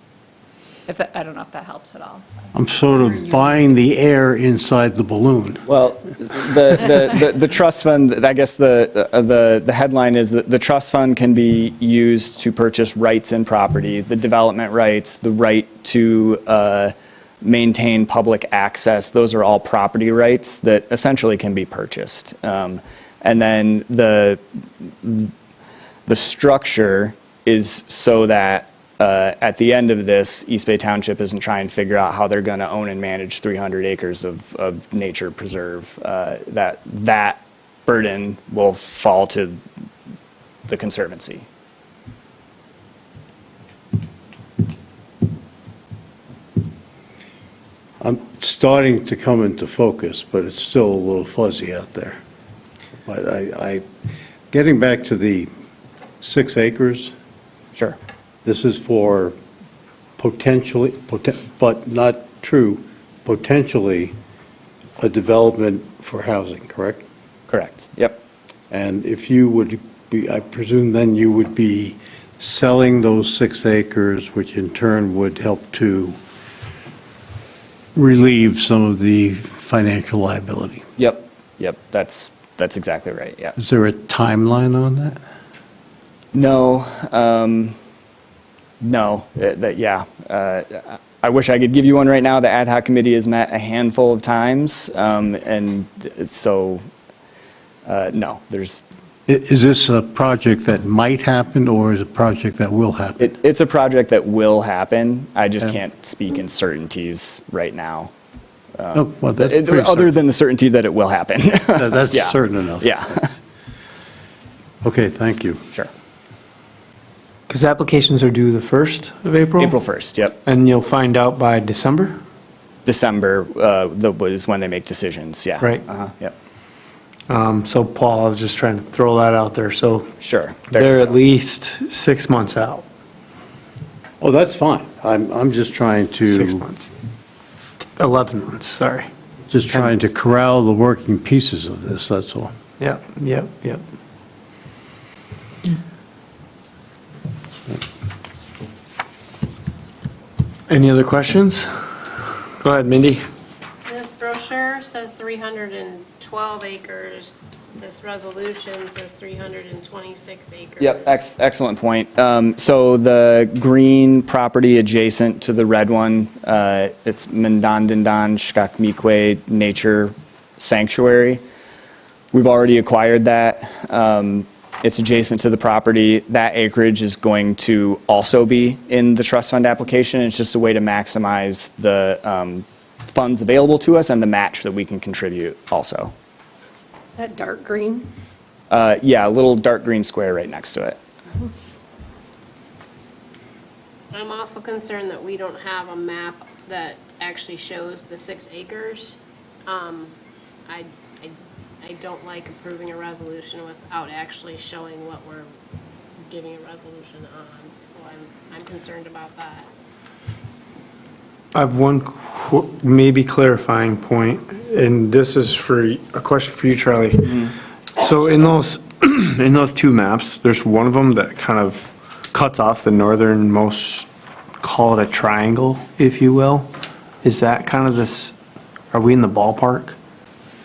I don't know if that helps at all. I'm sort of buying the air inside the balloon. Well, the trust fund, I guess the headline is that the trust fund can be used to purchase rights in property, the development rights, the right to maintain public access. Those are all property rights that essentially can be purchased. And then the structure is so that at the end of this, East Bay Township isn't trying to figure out how they're going to own and manage 300 acres of nature preserve. That burden will fall to the Conservancy. I'm starting to come into focus, but it's still a little fuzzy out there. But getting back to the 6 acres, Sure. this is for potentially, but not true, potentially a development for housing, correct? Correct. Yep. And if you would be, I presume then you would be selling those 6 acres, which in turn would help to relieve some of the financial liability. Yep. Yep. That's exactly right. Yeah. Is there a timeline on that? No. No. Yeah. I wish I could give you one right now. The ad hoc committee has met a handful of times, and so no. Is this a project that might happen, or is it a project that will happen? It's a project that will happen. I just Yeah. can't speak in certainties right now. Oh, well, that's pretty Other certain. than the certainty that it will happen. That's Yeah. certain enough. Yeah. Okay, thank you. Sure. Because applications are due the 1st of April? April 1st, yep. And you'll find out by December? December was when they make decisions, yeah. Right. Yep. So Paul, I was just trying to throw that out there. So Sure. they're at least 6 months out. Oh, that's fine. I'm just trying to. 6 months. 11 months, sorry. Just trying to corral the working pieces of this, that's all. Yep. Any other questions? Go ahead, Mindy. This brochure says 312 acres. This resolution says 326 acres. Yep, excellent point. So the green property adjacent to the red one, it's Mendandindan Shkakmikwe Nature Sanctuary. We've already acquired that. It's adjacent to the property. That acreage is going to also be in the trust fund application. It's just a way to maximize the funds available to us and the match that we can contribute also. That dark green? Yeah, a little dark green square right next to it. I'm also concerned that we don't have a map that actually shows the 6 acres. I don't like approving a resolution without actually showing what we're giving a resolution on. So I'm concerned about that. I have one maybe clarifying point, and this is for a question for you, Charlie. So in those, in those 2 maps, there's one of them that kind of cuts off the northernmost, call it a triangle, if you will. Is that kind of this, are we in the ballpark?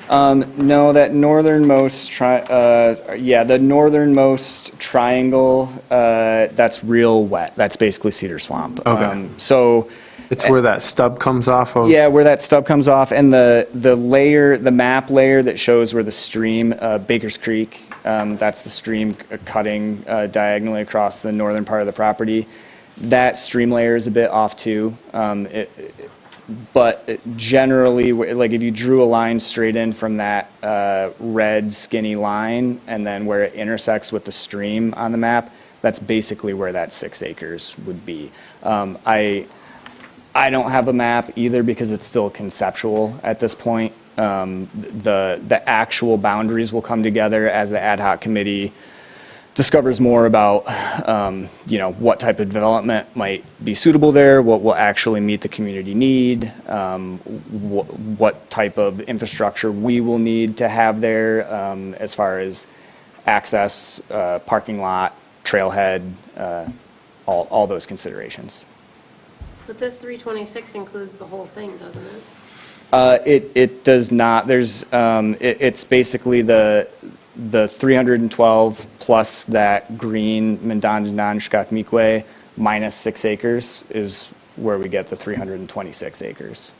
No, that northernmost the northernmost triangle, that's real wet. That's basically cedar swamp. Okay. So. It's where that stub comes off of? Yeah, where that stub comes off, and the map layer that shows where the stream, Baker's Creek, that's the stream cutting diagonally across the northern part of the property. That stream layer is a bit off too. But generally, like if you drew a line straight in from that red skinny line, and then where it intersects with the stream on the map, that's basically where that 6 acres would be. I don't have a map either because it's still conceptual at this point. The actual boundaries will come together as the ad hoc committee discovers more about, what type of development might be suitable there, what will actually meet the community need, what type of infrastructure we will need to have there as far as access, parking lot, trailhead, all those considerations. But this 326 includes the whole thing, doesn't it? It does not. There's, it's basically the 312 plus that green Mendanjananshkakmikwe minus 6 acres is where we get the 326 acres.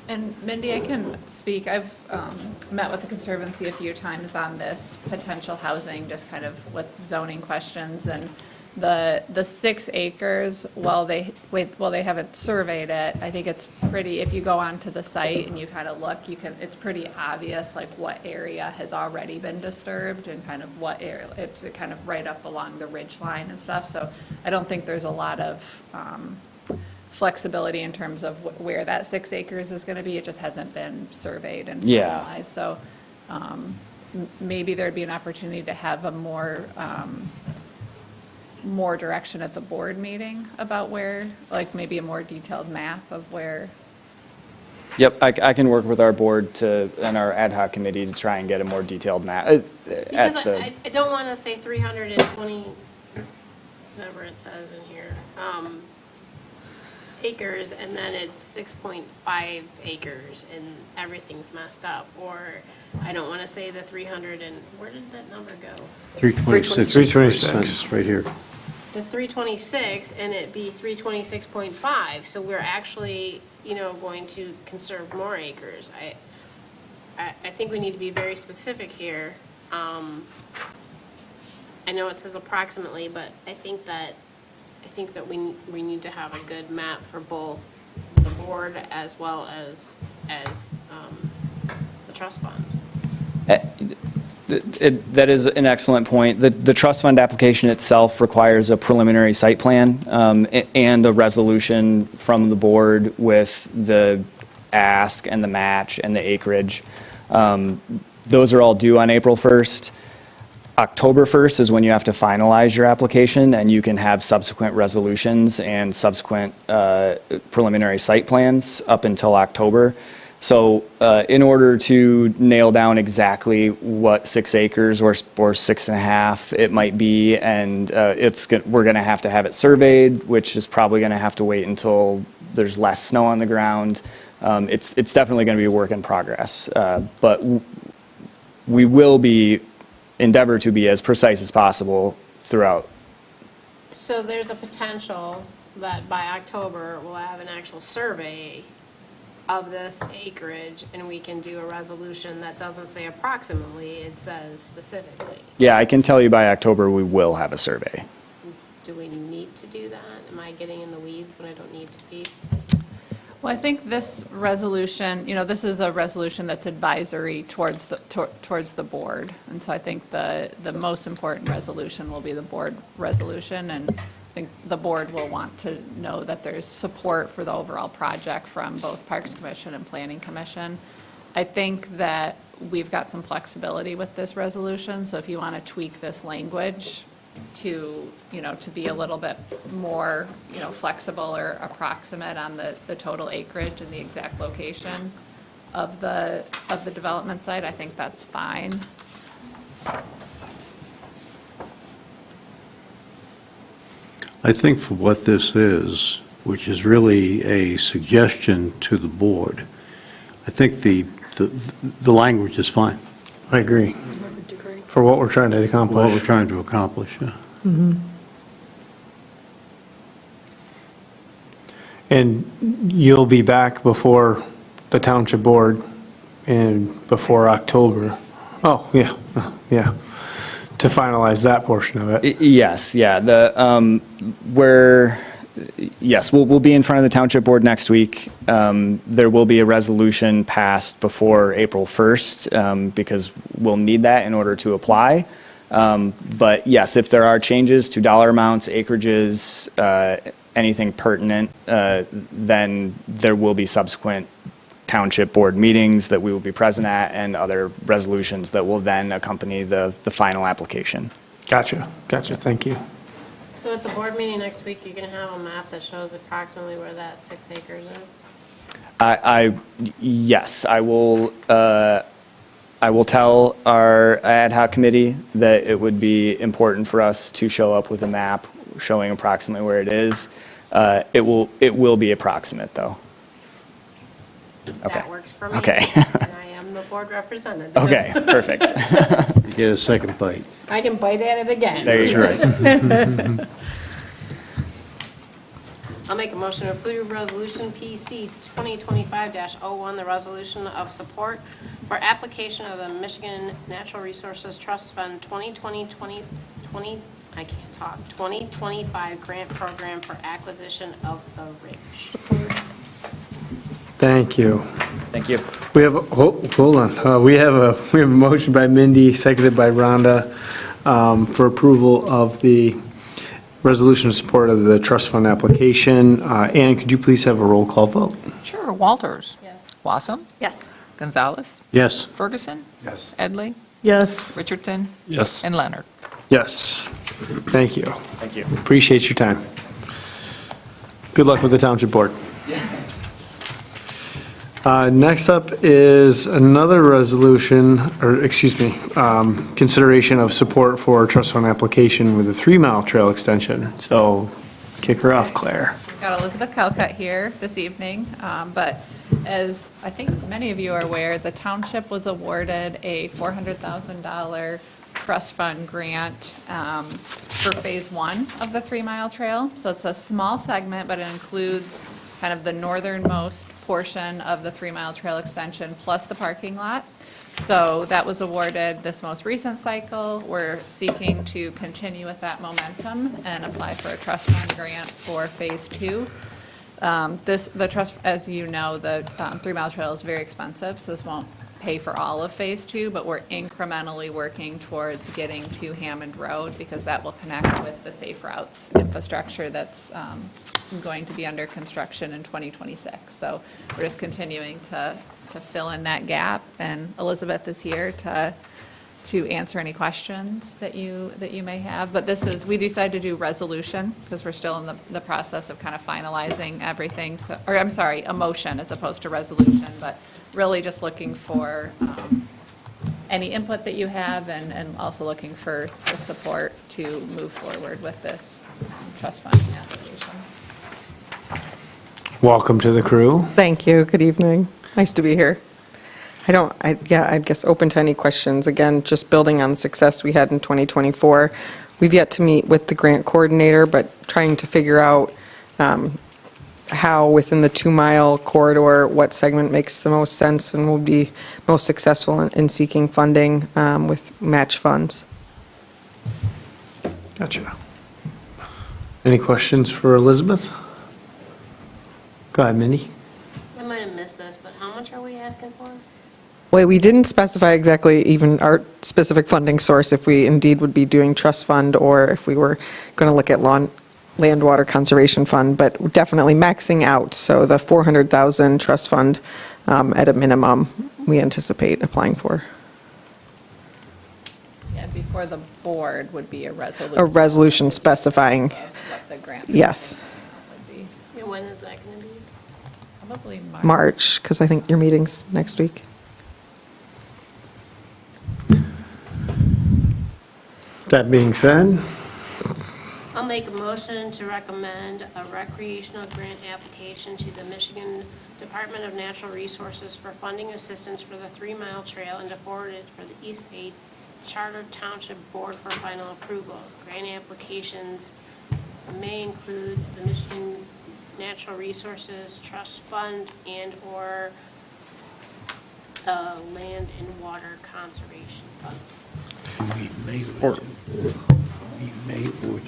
And Mindy, I can speak. I've met with the Conservancy a few times on this potential housing, just kind of with zoning questions. And the 6 acres, while they haven't surveyed it, I think it's pretty, if you go onto the site and you kind of look, it's pretty obvious like what area has already been disturbed and kind of what area, it's kind of right up along the ridge line and stuff. So I don't think there's a lot of flexibility in terms of where that 6 acres is going to be. It just hasn't been surveyed and Yeah. finalized. So maybe there'd be an opportunity to have a more direction at the board meeting about where, like maybe a more detailed map of where. Yep, I can work with our board and our ad hoc committee to try and get a more detailed map. Because I don't want to say 320, whatever it says in here, acres, and then it's 6.5 acres and everything's messed up. Or I don't want to say the 300 and, where did that number go? 326. 326. Right here. The 326 and it be 326.5, so we're actually, going to conserve more acres. I think we need to be very specific here. I know it says approximately, but I think that we need to have a good map for both the board as well as the trust fund. That is an excellent point. The trust fund application itself requires a preliminary site plan and a resolution from the board with the ask and the match and the acreage. Those are all due on April 1st. October 1st is when you have to finalize your application, and you can have subsequent resolutions and subsequent preliminary site plans up until October. So in order to nail down exactly what 6 acres or 6.5 it might be, and we're going to have it surveyed, which is probably going to have to wait until there's less snow on the ground. It's definitely going to be a work in progress, but we will endeavor to be as precise as possible throughout. So there's a potential that by October, we'll have an actual survey of this acreage, and we can do a resolution that doesn't say approximately, it says specifically. Yeah, I can tell you by October, we will have a survey. Do we need to do that? Am I getting in the weeds when I don't need to be? Well, I think this resolution, this is a resolution that's advisory towards the board. And so I think the most important resolution will be the board resolution. And I think the board will want to know that there's support for the overall project from both Parks Commission and Planning Commission. I think that we've got some flexibility with this resolution. So if you want to tweak this language to be a little bit more, flexible or approximate on the total acreage and the exact location of the development site, I think that's fine. I think for what this is, which is really a suggestion to the board, I think the language is fine, I agree. For what we're trying to what accomplish. we're trying to accomplish, yeah. And you'll be back before the township board and before October. Oh, yeah, yeah, to finalize that portion of it. Yes, yeah, we'll be in front of the township board next week. There will be a resolution passed before April 1st, because we'll need that in order to apply. But yes, if there are changes to dollar amounts, acreages, anything pertinent, then there will be subsequent township board meetings that we will be present at and other resolutions that will then accompany the final application. Gotcha, thank you. So at the board meeting next week, you're gonna have a map that shows approximately where that 6 acres is? Yes, I will tell our ad hoc committee that it would be important for us to show up with a map showing approximately where it is. It will be approximate, though. Okay. That works for me. Okay. And I am the board representative. Okay, perfect. You get a second bite. I can bite at it again. There you go. I'll make a motion to approve Resolution PC 2025-01, the resolution of support for application of the Michigan Natural Resources Trust Fund 2025 grant program for acquisition of the ridge. Thank you. Thank you. We have, hold on, we have a motion by Mindy, seconded by Rhonda, for approval of the resolution in support of the trust fund application. Ann, could you please have a roll call vote? Sure. Walters. Yes. Wassam. Yes. Gonzalez. Yes. Ferguson. Yes. Edley. Yes. Richardson. Yes. And Leonard. Yes. Thank you. Thank you. Appreciate your time. Good luck with the township board. Next up is another resolution, or excuse me, consideration of support for trust fund application with a 3-mile trail extension. So kick her off, Claire. We've got Elizabeth Calcutt here this evening, but as I think many of you are aware, the township was awarded a $400,000 trust fund grant for Phase 1 of the 3-mile trail. So it's a small segment, but it includes kind of the northernmost portion of the 3-mile trail extension plus the parking lot. So that was awarded this most recent cycle. We're seeking to continue with that momentum and apply for a trust fund grant for Phase 2. The trust, as you know, the 3-mile trail is very expensive, so this won't pay for all of Phase 2, but we're incrementally working towards getting to Hammond Road because that will connect with the Safe Routes infrastructure that's going to be under construction in 2026. So we're just continuing to fill in that gap, and Elizabeth is here to answer any questions that you may have. But we decided to do resolution because we're still in the process of kind of finalizing everything. So, or I'm sorry, a motion as opposed to resolution, but really just looking for any input that you have and also looking for the support to move forward with this trust fund application. Welcome to the crew. Thank you. Good evening. Nice to be here. I guess open to any questions. Again, just building on the success we had in 2024. We've yet to meet with the grant coordinator, but trying to figure out how within the 2-mile corridor, what segment makes the most sense and will be most successful in seeking funding with match funds. Gotcha. Any questions for Elizabeth? Go ahead, Mindy. I might have missed this, but how much are we asking for? Well, we didn't specify exactly even our specific funding source, if we indeed would be doing trust fund or if we were going to look at land water conservation fund, but definitely maxing out. So the 400,000 trust fund at a minimum, we anticipate applying for. Yeah, before the board would be a resolution. A resolution specifying, of what the grant yes, would be. And when is that going to be? Probably March. March, because I think your meeting's next week. That being said, I'll make a motion to recommend a recreational grant application to the Michigan Department of Natural Resources for funding assistance for the 3-mile trail and to forward it for the East Bay Charter Township Board for final approval. Grant applications may include the Michigan Natural Resources Trust Fund and/or the Land and Water Conservation Fund. We may or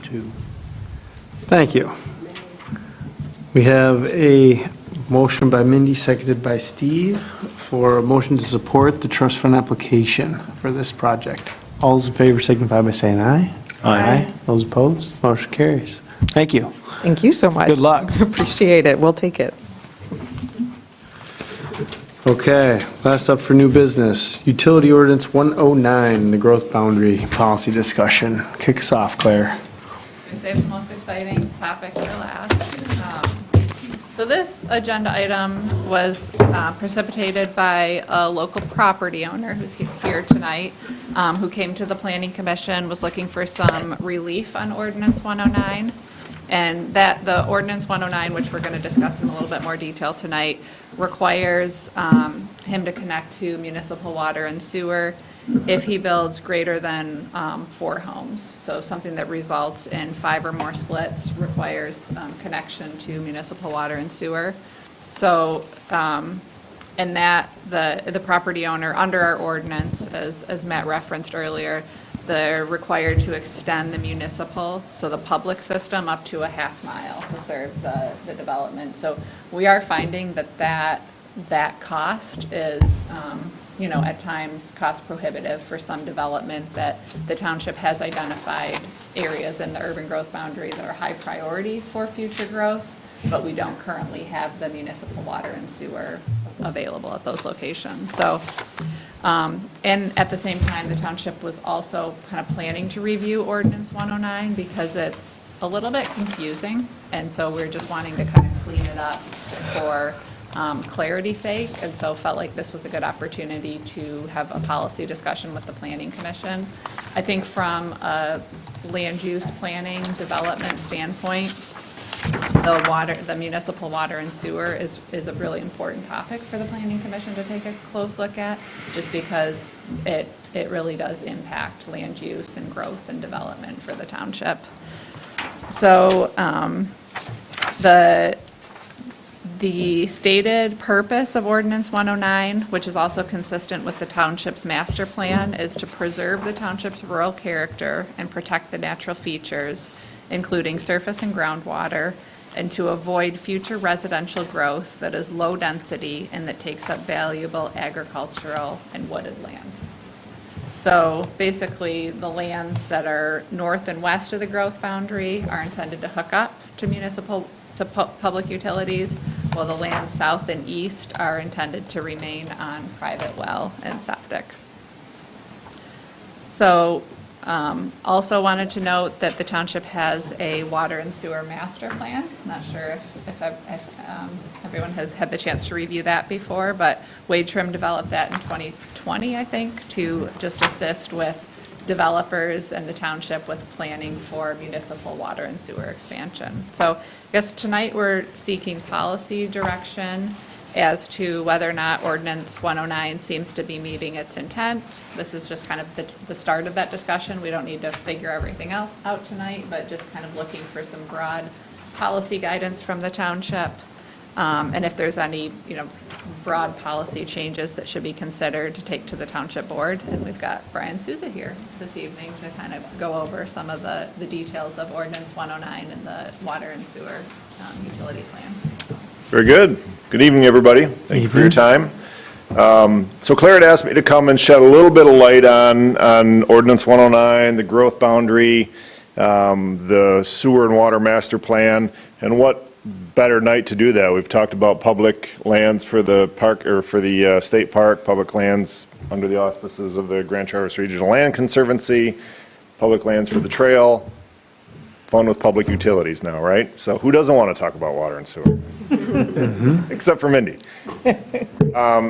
two. thank you. We have a motion by Mindy, seconded by Steve, for a motion to support the trust fund application for this project. All those in favor signify by saying aye. Aye. Those opposed, motion carries. Thank you. Thank you so much. Good luck. Appreciate it. We'll take it. Okay, last up for new business, Utility Ordinance 109, the growth boundary policy discussion. Kick us off, Claire. We saved the most exciting topic for last. So this agenda item was precipitated by a local property owner who's here tonight, who came to the Planning Commission, was looking for some relief on Ordinance 109. And that, the Ordinance 109, which we're going to discuss in a little bit more detail tonight, requires him to connect to municipal water and sewer if he builds greater than 4 homes. So something that results in 5 or more splits requires connection to municipal water and sewer. So, and that, the property owner, under our ordinance, as Matt referenced earlier, they're required to extend the municipal, so the public system, up to a half mile to serve the development. So we are finding that cost is, at times cost prohibitive for some development, that the township has identified areas in the urban growth boundary that are high priority for future growth, but we don't currently have the municipal water and sewer available at those locations. So, and at the same time, the township was also kind of planning to review Ordinance 109 because it's a little bit confusing. And so we're just wanting to kind of clean it up for clarity's sake. And so felt like this was a good opportunity to have a policy discussion with the Planning Commission. I think from a land use planning development standpoint, the municipal water and sewer is a really important topic for the Planning Commission to take a close look at, just because it really does impact land use and growth and development for the township. So the stated purpose of Ordinance 109, which is also consistent with the township's master plan, is to preserve the township's rural character and protect the natural features, including surface and groundwater, and to avoid future residential growth that is low density and that takes up valuable agricultural and wooded land. So basically, the lands that are north and west of the growth boundary are intended to hook up to public utilities, while the lands south and east are intended to remain on private well and septic. So also wanted to note that the township has a water and sewer master plan. Not sure if everyone has had the chance to review that before, but Wade Trim developed that in 2020, I think, to just assist with developers and the township with planning for municipal water and sewer expansion. So I guess tonight we're seeking policy direction as to whether or not Ordinance 109 seems to be meeting its intent. This is just kind of the start of that discussion. We don't need to figure everything out tonight, but just kind of looking for some broad policy guidance from the township. and if there's any, broad policy changes that should be considered to take to the township board. And we've got Brian Souza here this evening to kind of go over some of the details of Ordinance 109 and the water and sewer utility plan. Very good. Good evening, everybody. Thank you for your time. So Claire had asked me to come and shed a little bit of light on Ordinance 109, the growth boundary, the sewer and water master plan, and what better night to do that. We've talked about public lands for the park, or for the state park, public lands under the auspices of the Grand Traverse Regional Land Conservancy, public lands for the trail, fun with public utilities now, right? So who doesn't want to talk about water and sewer? Except for Mindy.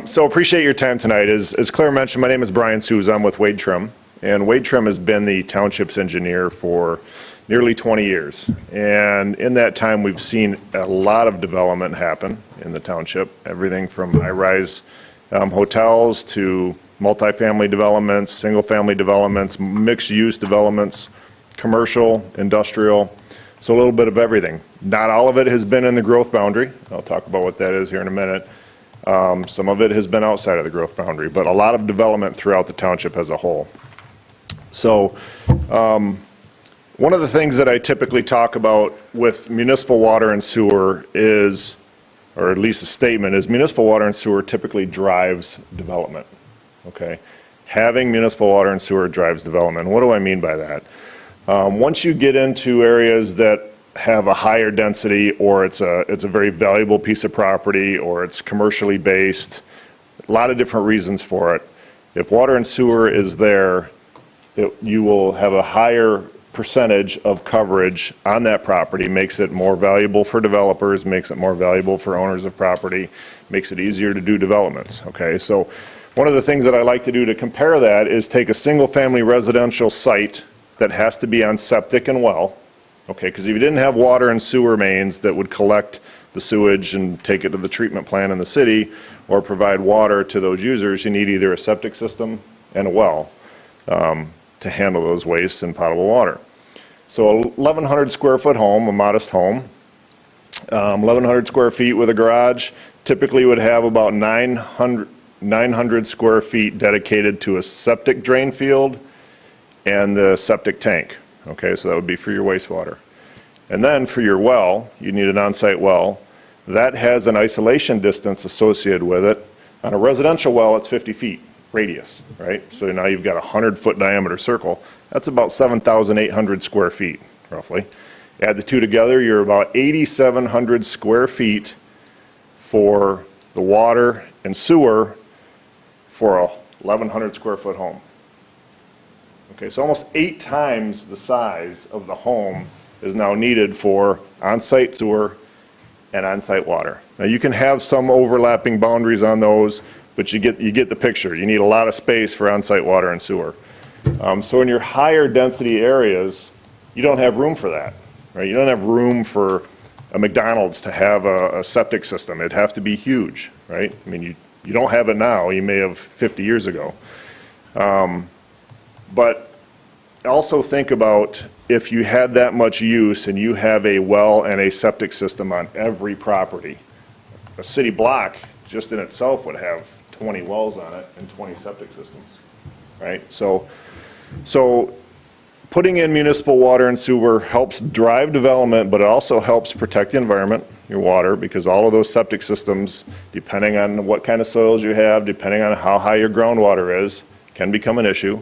So appreciate your time tonight. As Claire mentioned, my name is Brian Souza. I'm with Wade Trim. And Wade Trim has been the township's engineer for nearly 20 years. And in that time, we've seen a lot of development happen in the township. Everything from high-rise hotels to multifamily developments, single-family developments, mixed-use developments, commercial, industrial. So a little bit of everything. Not all of it has been in the growth boundary. I'll talk about what that is here in a minute. Some of it has been outside of the growth boundary, but a lot of development throughout the township as a whole. So one of the things that I typically talk about with municipal water and sewer is, or at least a statement, is municipal water and sewer typically drives development, okay? Having municipal water and sewer drives development. What do I mean by that? Once you get into areas that have a higher density, or it's a very valuable piece of property, or it's commercially based, a lot of different reasons for it. If water and sewer is there, you will have a higher percentage of coverage on that property, makes it more valuable for developers, makes it more valuable for owners of property, makes it easier to do developments, okay? So one of the things that I like to do to compare that is take a single-family residential site that has to be on septic and well, okay? Because if you didn't have water and sewer mains that would collect the sewage and take it to the treatment plant in the city or provide water to those users, you need either a septic system and a well to handle those wastes and potable water. So a 1,100 square foot home, a modest home, 1,100 square feet with a garage, typically would have about 900 square feet dedicated to a septic drain field and the septic tank. Okay, so that would be for your wastewater. And then for your well, you need an on-site well. That has an isolation distance associated with it. On a residential well, it's 50 feet radius, right? So now you've got a 100-foot diameter circle. That's about 7,800 square feet, roughly. Add the two together, you're about 8,700 square feet for the water and sewer for a 1,100 square foot home. Okay, so almost 8 times the size of the home is now needed for on-site sewer and on-site water. Now you can have some overlapping boundaries on those, but you get the picture. You need a lot of space for on-site water and sewer. So in your higher density areas, you don't have room for that, right? You don't have room for a McDonald's to have a septic system. It'd have to be huge, right? I mean, you don't have it now. You may have 50 years ago. But also think about if you had that much use and you have a well and a septic system on every property. A city block just in itself would have 20 wells on it and 20 septic systems, right? So putting in municipal water and sewer helps drive development, but it also helps protect the environment, your water, because all of those septic systems, depending on what kind of soils you have, depending on how high your groundwater is, can become an issue.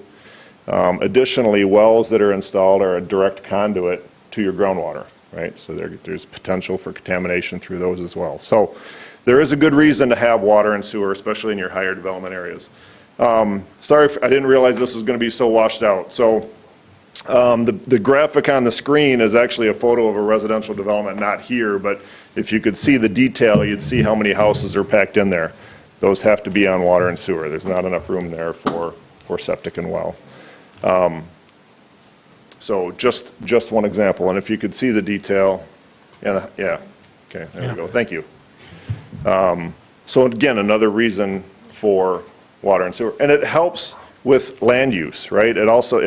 Additionally, wells that are installed are a direct conduit to your groundwater, right? So there's potential for contamination through those as well. So there is a good reason to have water and sewer, especially in your higher development areas. Sorry, I didn't realize this was going to be so washed out. So the graphic on the screen is actually a photo of a residential development, not here, but if you could see the detail, you'd see how many houses are packed in there. Those have to be on water and sewer. There's not enough room there for septic and well. So just one example, and if you could see the detail, yeah, okay, there we go, thank you. So again, another reason for water and sewer, and it helps with land use, right? It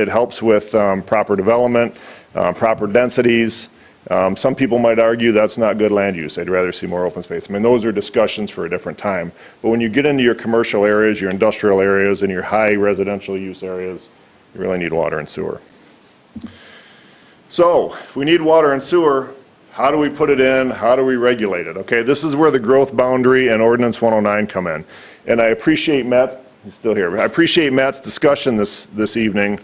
helps with proper development, proper densities. Some people might argue that's not good land use. They'd rather see more open space. I mean, those are discussions for a different time. But when you get into your commercial areas, your industrial areas, and your high residential use areas, you really need water and sewer. So if we need water and sewer, how do we put it in? How do we regulate it? Okay, this is where the growth boundary and Ordinance 109 come in. And I appreciate Matt's, he's still here, I appreciate Matt's discussion this evening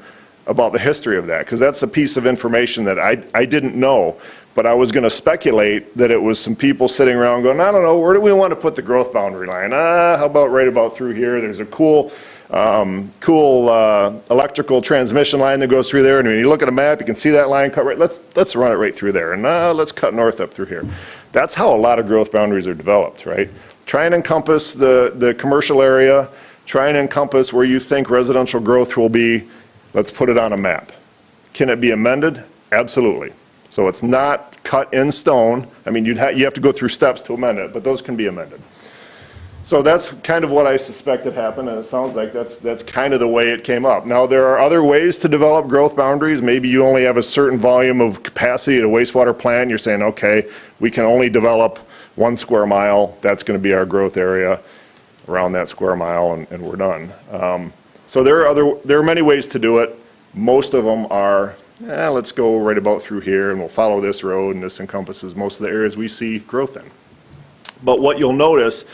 about the history of that, because that's a piece of information that I didn't know, but I was going to speculate that it was some people sitting around going, I don't know, where do we want to put the growth boundary line? How about right about through here? There's a cool electrical transmission line that goes through there, and when you look at a map, you can see that line cut right, let's run it right through there, and let's cut north up through here. That's how a lot of growth boundaries are developed, right? Try and encompass the commercial area, try and encompass where you think residential growth will be. Let's put it on a map. Can it be amended? Absolutely. So it's not cut in stone. I mean, you have to go through steps to amend it, but those can be amended. So that's kind of what I suspected happened, and it sounds like that's kind of the way it came up. Now, there are other ways to develop growth boundaries. Maybe you only have a certain volume of capacity at a wastewater plant. Are saying, okay, we can only develop 1 square mile. That's going to be our growth area around that square mile, and we're done. So there are many ways to do it. Most of them are, let's go right about through here, and we'll follow this road, and this encompasses most of the areas we see growth in. But what you'll notice,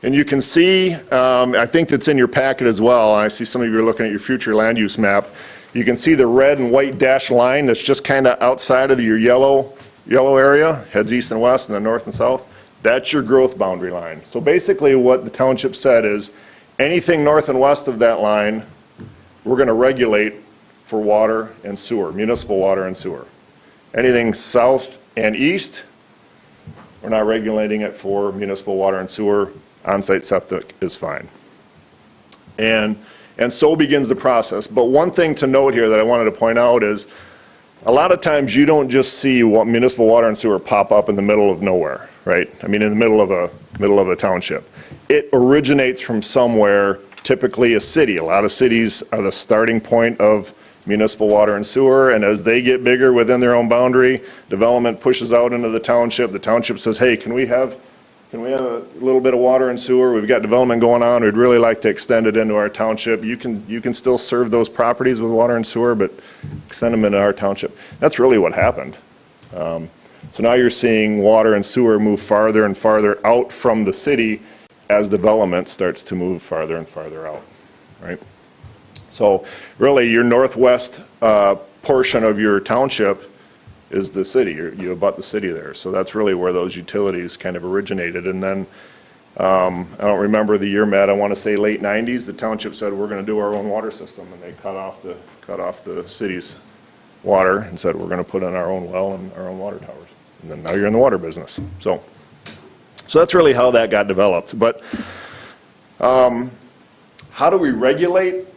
and you can see, I think that's in your packet as well, and I see some of you are looking at your future land use map. You can see the red and white dashed line that's just kind of outside of your yellow area, heads east and west and then north and south. That's your growth boundary line. So basically what the township said is, anything north and west of that line, we're going to regulate for water and sewer, municipal water and sewer. Anything south and east, we're not regulating it for municipal water and sewer. On-site septic is fine. And so begins the process. But one thing to note here that I wanted to point out is, a lot of times you don't just see municipal water and sewer pop up in the middle of nowhere, right? I mean, in the middle of a township. It originates from somewhere, typically a city. A lot of cities are the starting point of municipal water and sewer, and as they get bigger within their own boundary, development pushes out into the township. The township says, hey, can we have a little bit of water and sewer? We've got development going on. We'd really like to extend it into our township. You can still serve those properties with water and sewer, but extend them into our township. That's really what happened. So now you're seeing water and sewer move farther and farther out from the city as development starts to move farther and farther out, right? So really your northwest portion of your township is the city. You abut the city there. So that's really where those utilities kind of originated. And then, I don't remember the year, Matt, I want to say late 90s, the township said we're going to do our own water system, and they cut off the city's water and said we're going to put in our own well and our own water towers. And then now you're in the water business. So that's really how that got developed. But how do we regulate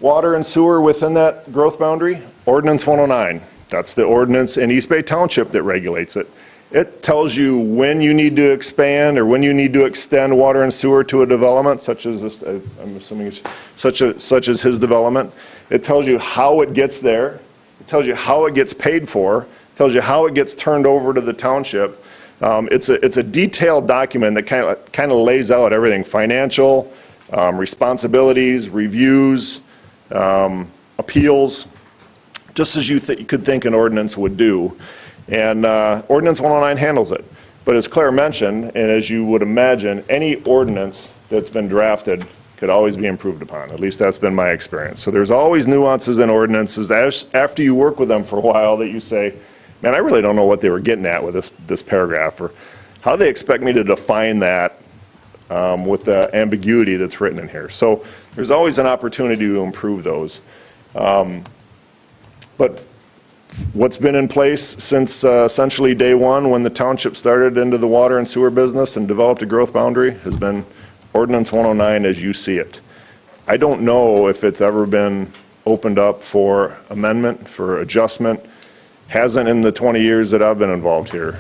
water and sewer within that growth boundary? Ordinance 109. That's the ordinance in East Bay Township that regulates it. It tells you when you need to expand or when you need to extend water and sewer to a development, such as this, I'm assuming it's such as his development. It tells you how it gets there. It tells you how it gets paid for. It tells you how it gets turned over to the township. It's a detailed document that kind of lays out everything: financial, responsibilities, reviews, appeals, just as you could think an ordinance would do. And Ordinance 109 handles it. But as Claire mentioned, and as you would imagine, any ordinance that's been drafted could always be improved upon. At least that's been my experience. So there's always nuances in ordinances after you work with them for a while that you say, man, I really don't know what they were getting at with this paragraph, or how they expect me to define that with the ambiguity that's written in here. So there's always an opportunity to improve those. But what's been in place since essentially day one, when the township started into the water and sewer business and developed a growth boundary, has been Ordinance 109 as you see it. I don't know if it's ever been opened up for amendment, for adjustment. Hasn't in the 20 years that I've been involved here.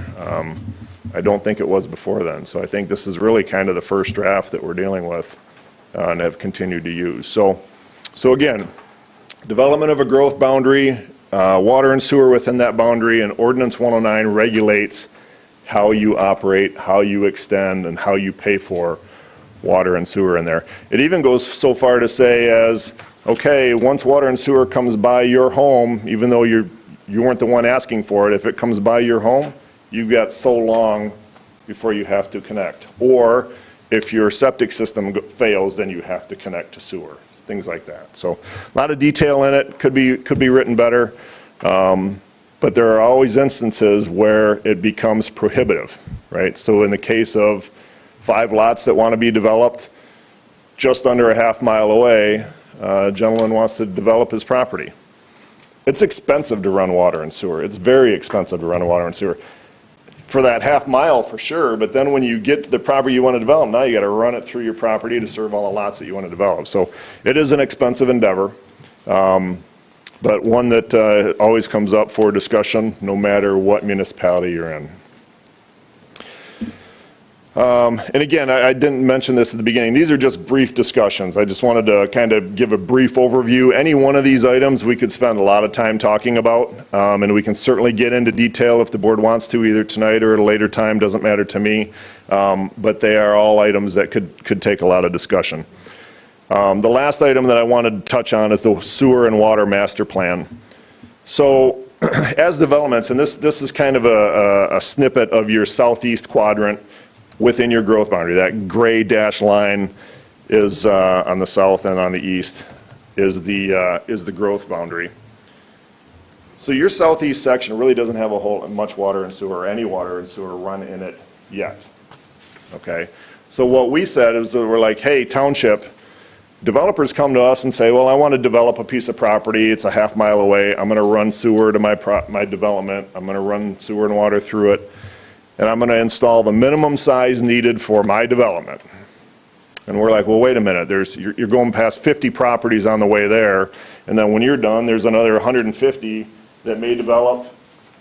I don't think it was before then. So I think this is really kind of the first draft that we're dealing with and have continued to use. So again, development of a growth boundary water and sewer within that boundary, and Ordinance 109 regulates how you operate, how you extend, and how you pay for water and sewer in there. It even goes so far to say as, okay, once water and sewer comes by your home, even though you weren't the one asking for it, if it comes by your home, you've got so long before you have to connect. Or if your septic system fails, then you have to connect to sewer, things like that. So a lot of detail in it, could be written better. But there are always instances where it becomes prohibitive, right? So in the case of 5 lots that want to be developed just under a half-mile away, a gentleman wants to develop his property. It's expensive to run water and sewer. It's very expensive to run water and sewer. For that half-mile, for sure, but then when you get to the property you want to develop, now you got to run it through your property to serve all the lots that you want to develop. So it is an expensive endeavor. But one that always comes up for discussion, no matter what municipality you're in. And again, I didn't mention this at the beginning. These are just brief discussions. I just wanted to kind of give a brief overview. Any one of these items we could spend a lot of time talking about, and we can certainly get into detail if the board wants to, either tonight or at a later time, doesn't matter to me. But they are all items that could take a lot of discussion. The last item that I wanted to touch on is the sewer and water master plan. So as developments, and this is kind of a snippet of your southeast quadrant within your growth boundary. That gray dashed line is on the south, and on the east is the growth boundary. So your southeast section really doesn't have a whole much water and sewer, or any water and sewer run in it yet. Okay? So what we said is that we're like, hey, township, developers come to us and say, well, I want to develop a piece of property. It's a half-mile away. I'm going to run sewer to my development. I'm going to run sewer and water through it. And I'm going to install the minimum size needed for my development. And we're like, well, wait a minute. You're going past 50 properties on the way there. And then when you're done, there's another 150 that may develop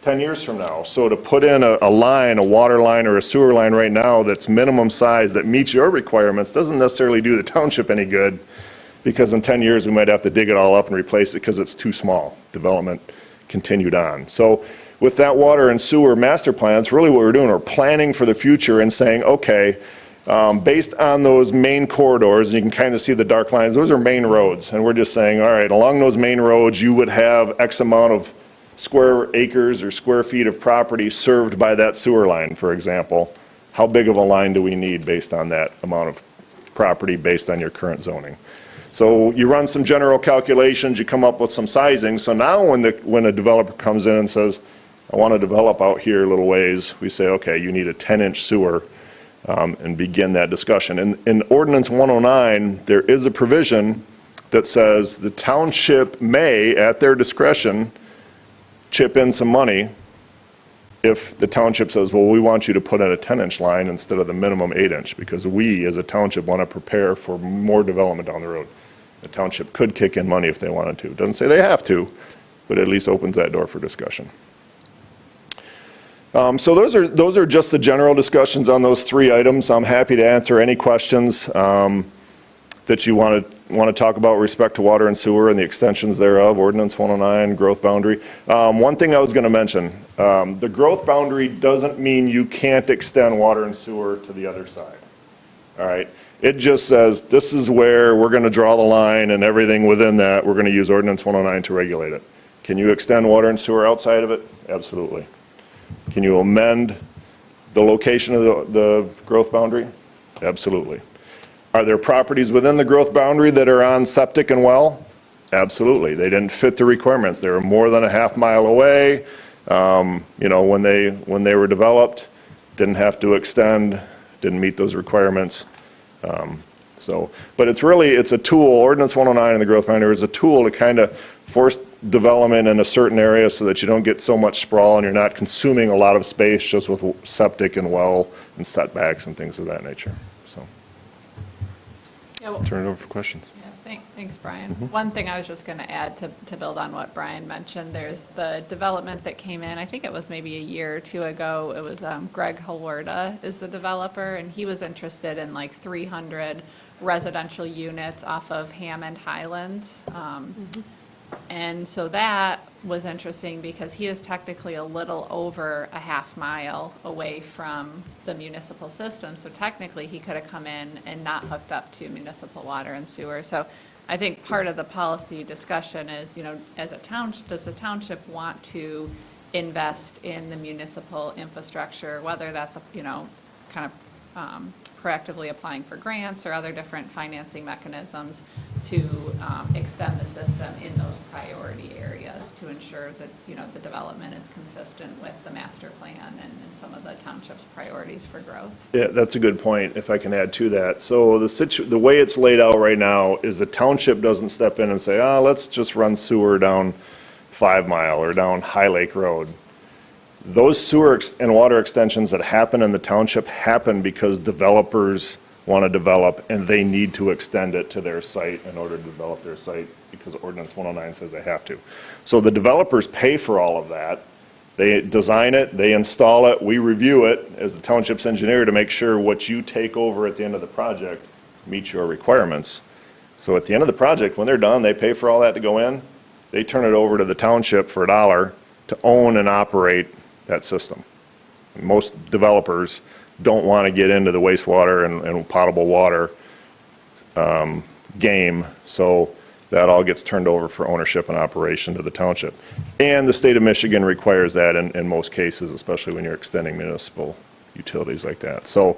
10 years from now. So to put in a line, a water line or a sewer line right now that's minimum size that meets your requirements doesn't necessarily do the township any good, because in 10 years we might have to dig it all up and replace it because it's too small. Development continued on. So with that water and sewer master plans, really what we're doing, we're planning for the future and saying, okay, based on those main corridors, and you can kind of see the dark lines, those are main roads. And we're just saying, all right, along those main roads, you would have X amount of square acres or square feet of property served by that sewer line, for example. How big of a line do we need based on that amount of property based on your current zoning? So you run some general calculations, you come up with some sizing. So now when a developer comes in and says, I want to develop out here a little ways, we say, okay, you need a 10-inch sewer, and begin that discussion. In Ordinance 109, there is a provision that says the township may, at their discretion, chip in some money if the township says, well, we want you to put in a 10-inch line instead of the minimum 8-inch, because we, as a township, want to prepare for more development down the road. The township could kick in money if they wanted to. It doesn't say they have to, but at least opens that door for discussion. So those are just the general discussions on those 3 items. I'm happy to answer any questions that you want to talk about with respect to water and sewer and the extensions thereof, Ordinance 109, growth boundary. One thing I was going to mention, the growth boundary doesn't mean you can't extend water and sewer to the other side. All right? It just says this is where we're going to draw the line, and everything within that, we're going to use Ordinance 109 to regulate it. Can you extend water and sewer outside of it? Absolutely. Can you amend the location of the growth boundary? Absolutely. Are there properties within the growth boundary that are on septic and well? Absolutely. They didn't fit the requirements. They were more than a half-mile away. When they were developed, didn't have to extend, didn't meet those requirements. But it's a tool. Ordinance 109 and the growth boundary is a tool to kind of force development in a certain area so that you don't get so much sprawl and you're not consuming a lot of space just with septic and well and setbacks and things of that nature. So, turn it over for questions. Yeah, thanks, Brian. One thing I was just going to add to build on what Brian mentioned, there's the development that came in, I think it was maybe a year or 2 ago. It was Greg Hawarda is the developer, and he was interested in like 300 residential units off of Hammond Highlands. And so that was interesting because he is technically a little over a half mile away from the municipal system. So technically, he could have come in and not hooked up to municipal water and sewer. So I think part of the policy discussion is, as a township, does the township want to invest in the municipal infrastructure, whether that's, kind of proactively applying for grants or other different financing mechanisms to extend the system in those priority areas to ensure that, the development is consistent with the master plan and some of the township's priorities for growth. Yeah, that's a good point, if I can add to that. So the way it's laid out right now is the township doesn't step in and say, let's just run sewer down 5 Mile or down High Lake Road. Those sewer and water extensions that happen in the township happen because developers want to develop and they need to extend it to their site in order to develop their site because Ordinance 109 says they have to. So the developers pay for all of that. They design it, they install it, we review it as the township's engineer to make sure what you take over at the end of the project meets your requirements. So at the end of the project, when they're done, they pay for all that to go in. They turn it over to the township for $1 to own and operate that system. Most developers don't want to get into the wastewater and potable water game, so that all gets turned over for ownership and operation to the township. And the state of Michigan requires that in most cases, especially when you're extending municipal utilities like that. So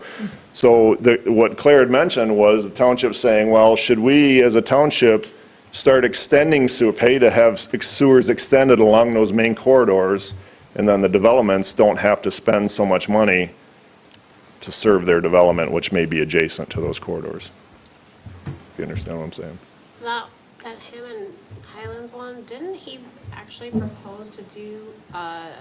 what Claire had mentioned was the township saying, well, should we as a township start extending sewer, pay to have sewers extended along those main corridors, and then the developments don't have to spend so much money to serve their development, which may be adjacent to those corridors. If you understand what I'm saying. That Hammond Highlands one, didn't he actually propose to do a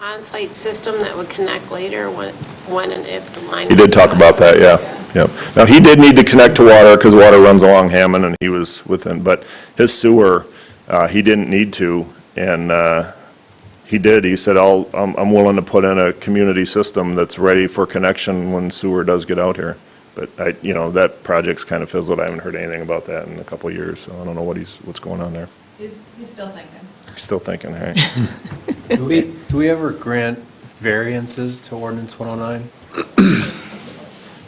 on-site system that would connect later when and if the line? He did talk about that, yeah. Yep. Now, he did need to connect to water because water runs along Hammond and he was within, but his sewer, he didn't need to. And he did, he said, I'm willing to put in a community system that's ready for connection when sewer does get out here. But that project's kind of fizzled. I haven't heard anything about that in a couple of years, so I don't know what's going on there. He's still thinking. He's still thinking, all right. Do we ever grant variances to ordinance 109?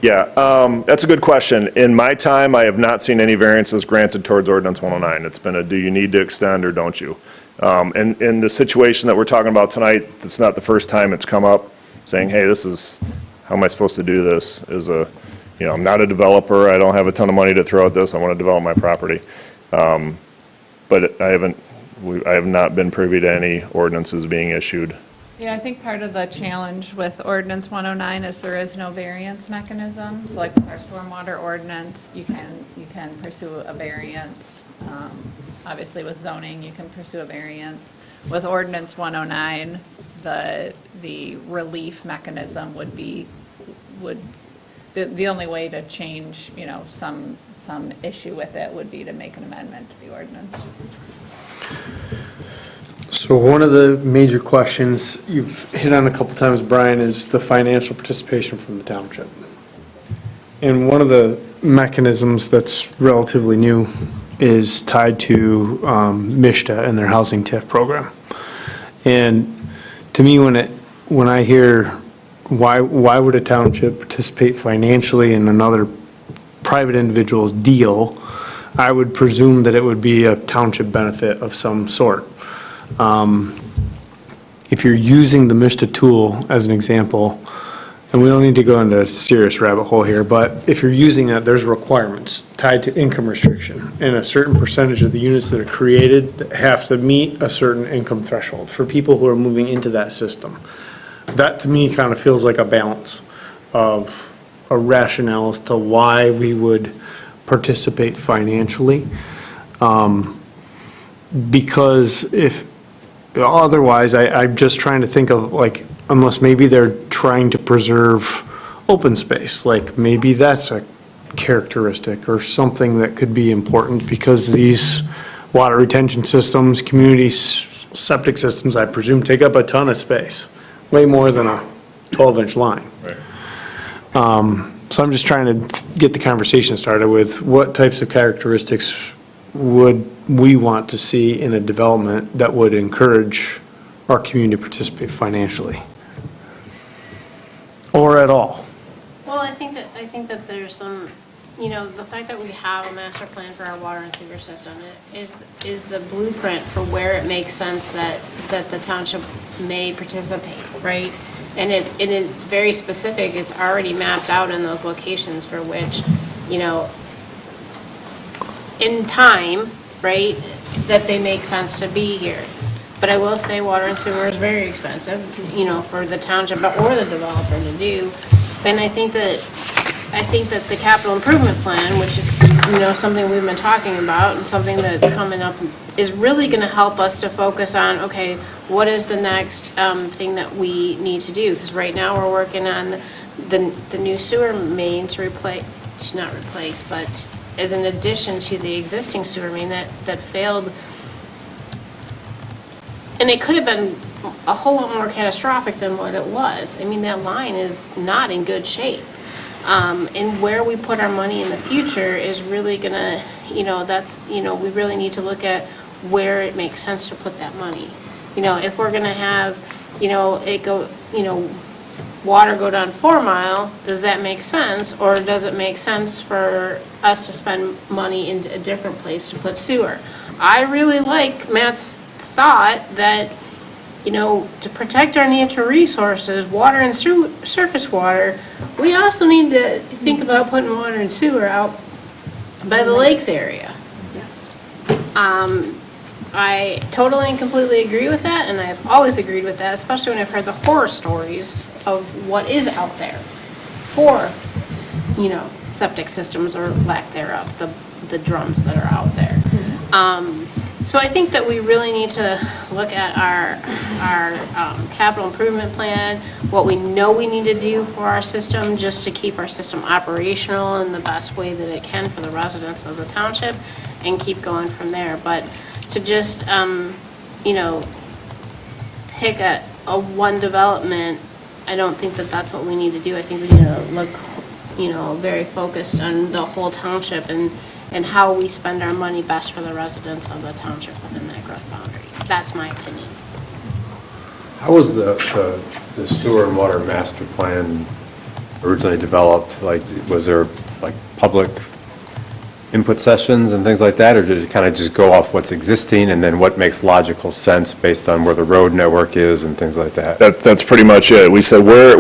Yeah, that's a good question. In my time, I have not seen any variances granted towards ordinance 109. It's been a, do you need to extend or don't you? And in the situation that we're talking about tonight, it's not the first time it's come up, saying, hey, how am I supposed to do this? I'm not a developer, I don't have a ton of money to throw at this, I want to develop my property. But I have not been privy to any ordinances being issued. Yeah, I think part of the challenge with ordinance 109 is there is no variance mechanism. So like with our stormwater ordinance, you can pursue a variance. Obviously with zoning, you can pursue a variance. With ordinance 109, the relief mechanism would the only way to change, some issue with it would be to make an amendment to the ordinance. So one of the major questions you've hit on a couple times, Brian, is the financial participation from the township. And one of the mechanisms that's relatively new is tied to MISTA and their housing TIF program. And to me, when I hear why would a township participate financially in another private individual's deal, I would presume that it would be a township benefit of some sort. If you're using the MISTA tool as an example, and we don't need to go into a serious rabbit hole here, but if you're using that, there's requirements tied to income restriction, and a certain percentage of the units that are created have to meet a certain income threshold for people who are moving into that system. That, to me, kind of feels like a balance of a rationale as to why we would participate financially. Because otherwise, I'm just trying to think of, unless maybe they're trying to preserve open space, maybe that's a characteristic or something that could be important, because these water retention systems, community septic systems, I presume, take up a ton of space, way more than a 12-inch line. Right. So I'm just trying to get the conversation started with what types of characteristics would we want to see in a development that would encourage our community to participate financially? Or at all? Well, I think that there's some, the fact that we have a master plan for our water and sewer system is the blueprint for where it makes sense that the township may participate, right? And it very specific, it's already mapped out in those locations for which, in time, right, that they make sense to be here. But I will say water and sewer is very expensive, for the township or the developer to do. And I think that the capital improvement plan, which is, something we've been talking about and something that's coming up, is really gonna help us to focus on, okay, what is the next thing that we need to do? Because right now, we're working on the new sewer main to not replace, but as an addition to the existing sewer main that failed. And it could have been a whole lot more catastrophic than what it was. I mean, that line is not in good shape. And where we put our money in the future is really gonna, we really need to look at where it makes sense to put that money. If we're gonna have, water go down 4 Mile, does that make sense? Or does it make sense for us to spend money in a different place to put sewer? I really like Matt's thought that, to protect our natural resources, water and surface water, we also need to think about putting water and sewer out by the lakes area. Yes. I totally and completely agree with that, and I've always agreed with that, especially when I've heard the horror stories of what is out there for, septic systems or lack thereof, the drums that are out there. So I think that we really need to look at our capital improvement plan, what we know we need to do for our system, just to keep our system operational in the best way that it can for the residents of the township, and keep going from there. But to just, pick a one development, I don't think that that's what we need to do. I think we need to look, very focused on the whole township and how we spend our money best for the residents of the township within that growth boundary. That's my opinion. How was the sewer and water master plan originally developed? Like, was there like public input sessions and things like that, or did it kind of just go off what's existing and then what makes logical sense based on where the road network is and things like that? That's pretty much it. We said, where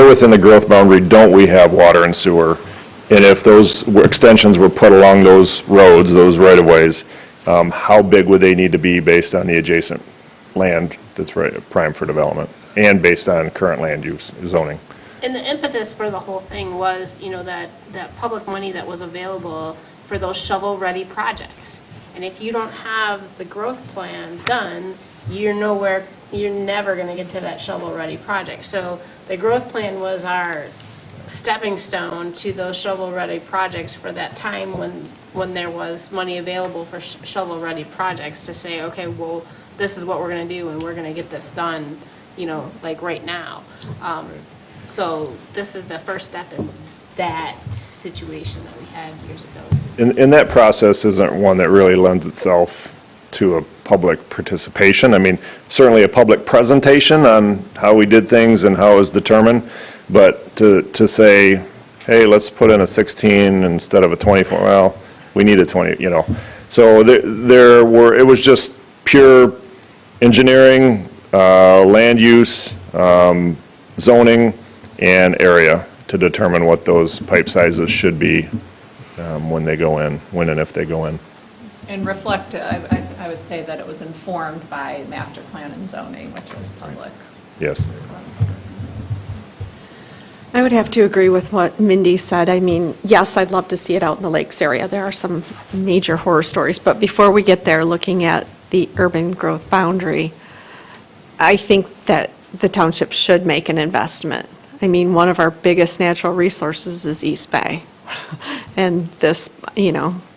within the growth boundary don't we have water and sewer? And if those extensions were put along those roads, those right-of-ways, how big would they need to be based on the adjacent land that's prime for development, and based on current land use zoning? And the impetus for the whole thing was, that public money that was available for those shovel-ready projects. And if you don't have the growth plan done, you're never gonna get to that shovel-ready project. So the growth plan was our stepping stone to those shovel-ready projects for that time when there was money available for shovel-ready projects, to say, okay, well, this is what we're gonna do, and we're gonna get this done, like right now. So this is the first step in that situation that we had years ago. And that process isn't one that really lends itself to a public participation. I mean, certainly a public presentation on how we did things and how it was determined, but to say, hey, let's put in a 16 instead of a 24, well, we need a 20, So it was just pure engineering, land use, zoning, and area to determine what those pipe sizes should be when they go in, when and if they go in. And reflect, I would say that it was informed by master plan and zoning, which was public. Yes. I would have to agree with what Mindy said. I mean, yes, I'd love to see it out in the lakes area. There are some major horror stories, but before we get there, looking at the urban growth boundary, I think that the township should make an investment. I mean, one of our biggest natural resources is East Bay. And this,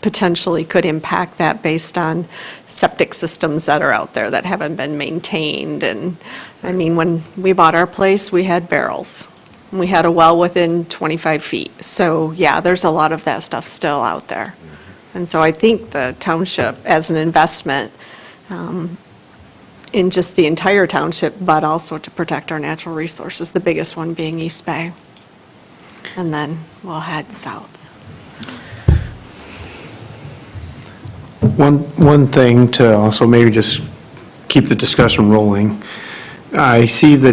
potentially could impact that based on septic systems that are out there that haven't been maintained. And, I mean, when we bought our place, we had barrels. We had a well within 25 feet. So, yeah, there's a lot of that stuff still out there. And so I think the township, as an investment in just the entire township, but also to protect our natural resources, the biggest one being East Bay. And then we'll head south. One thing to also maybe just keep the discussion rolling. I see the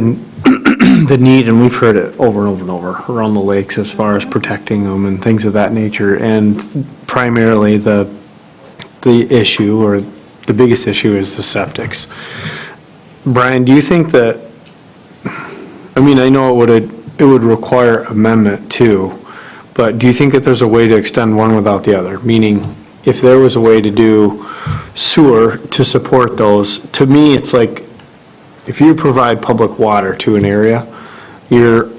need, and we've heard it over and over and over, around the lakes as far as protecting them and things of that nature. And primarily the issue, or the biggest issue, is the septics. Brian, do you think that, I mean, I know it would require amendment too, but do you think that there's a way to extend one without the other? Meaning, if there was a way to do sewer to support those, to me, it's like, if you provide public water to an area, you're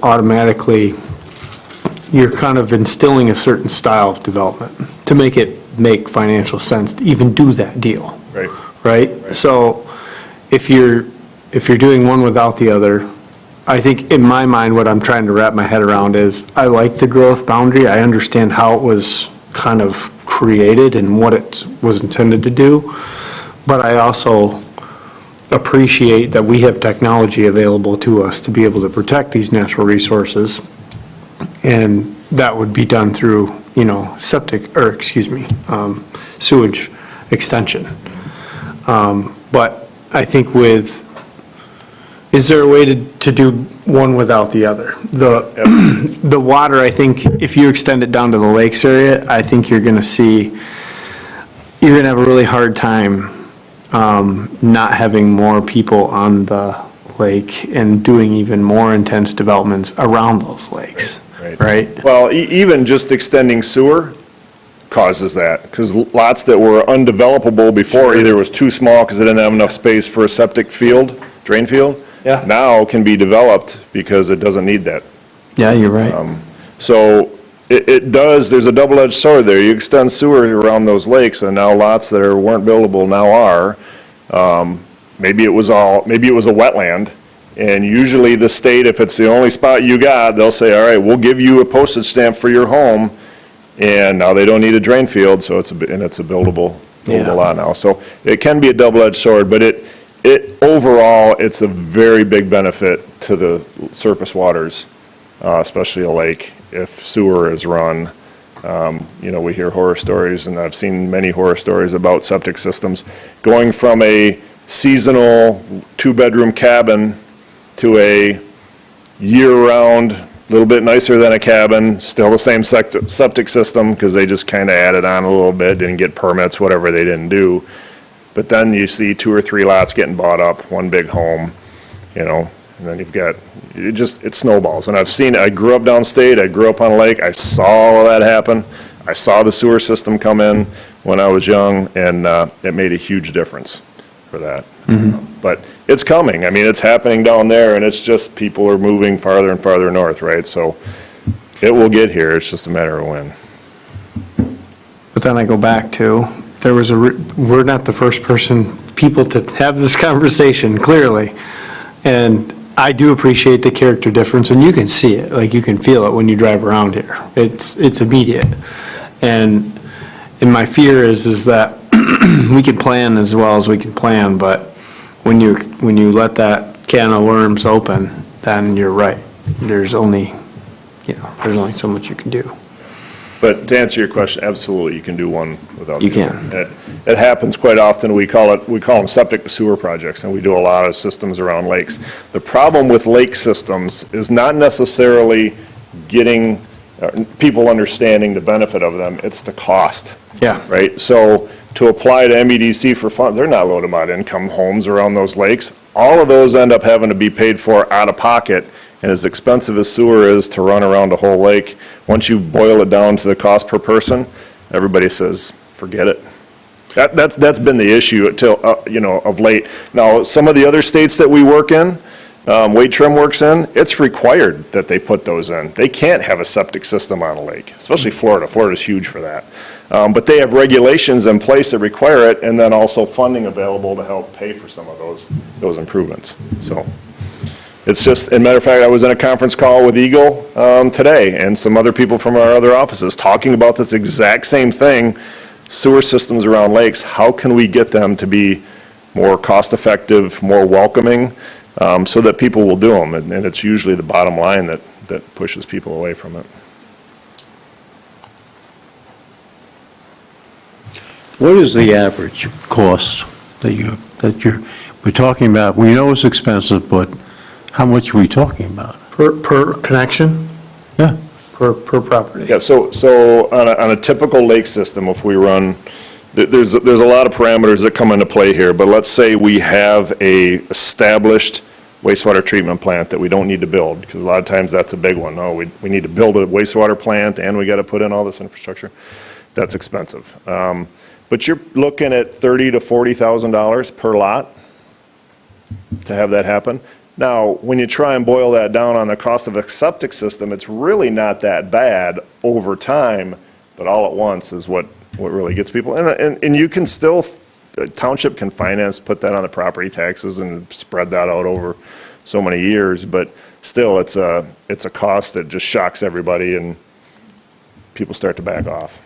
kind of instilling a certain style of development to make financial sense to even do that deal. Right. Right? So if you're doing one without the other, I think in my mind, what I'm trying to wrap my head around is, I like the growth boundary. I understand how it was kind of created and what it was intended to do. But I also appreciate that we have technology available to us to be able to protect these natural resources. And that would be done through, sewage extension. But I think is there a way to do one without the other? The water, I think, if you extend it down to the lakes area, I think you're going to have a really hard time not having more people on the lake and doing even more intense developments around those lakes, right? Well, even just extending sewer causes that, because lots that were undevelopable before either was too small because it didn't have enough space for a septic field, drain field, now can be developed because it doesn't need that. Yeah, you're right. So it does, there's a double-edged sword there. You extend sewer around those lakes, and now lots that weren't buildable now are. Maybe it was a wetland, and usually the state, if it's the only spot you got, they'll say, all right, we'll give you a postage stamp for your home, and now they don't need a drain field, so it's a buildable lot now. So it can be a double-edged sword, but overall, it's a very big benefit to the surface waters, especially a lake, if sewer is run. We hear horror stories, and I've seen many horror stories about septic systems. Going from a seasonal two-bedroom cabin to a year-round, a little bit nicer than a cabin, still the same septic system, because they just kind of added on a little bit, didn't get permits, whatever they didn't do. But then you see 2 or 3 lots getting bought up, one big home, and then you've got, it snowballs. And I grew up downstate, I grew up on a lake, I saw all of that happen. I saw the sewer system come in when I was young, and it made a huge difference for that. But it's coming. I mean, it's happening down there, and it's just people are moving farther and farther north, right? So it will get here, it's just a matter of when. But then I go back to, we're not the first people to have this conversation, clearly. And I do appreciate the character difference, and you can see it, like you can feel it when you drive around here. It's immediate. And my fear is that we can plan as well as we can plan, but when you let that can of worms open, then you're right. There's only so much you can do. But to answer your question, absolutely, you can do one without the You other. It happens quite often. We call them septic sewer projects, and we do a lot of systems around lakes. The problem with lake systems is not necessarily getting people understanding the benefit of them, it's the cost. Yeah. Right? So to apply to MEDC for funds, they're not low-to-mod income homes around those lakes. All of those end up having to be paid for out of pocket, and as expensive as sewer is to run around a whole lake, once you boil it down to the cost per person, everybody says, forget it. That's been the issue of late. Now, some of the other states that we work in, Wade Trim works in, it's required that they put those in. They can't have a septic system on a lake, especially Florida. Florida's huge for that. But they have regulations in place that require it, and then also funding available to help pay for some of those improvements. So it's just, as a matter of fact, I was in a conference call with Eagle today, and some other people from our other offices talking about this exact same thing. sewer systems around lakes, how can we get them to be more cost-effective, more welcoming, so that people will do them? And it's usually the bottom line that pushes people away from it. What is the average cost that we're talking about? We know it's expensive, but how much are we talking about? Per connection, Yeah. per property? Yeah, so on a typical lake system, if we run, there's a lot of parameters that come into play here, but let's say we have a established wastewater treatment plant that we don't need to build, because a lot of times that's a big one. No, we need to build a wastewater plant, and we got to put in all this infrastructure. That's expensive. But you're looking at $30,000 to $40,000 per lot to have that happen. Now, when you try and boil that down on the cost of a septic system, it's really not that bad over time, but all at once is what really gets people. And you can still, township can finance, put that on the property taxes and spread that out over so many years, but still, it's a cost that just shocks everybody and people start to back off.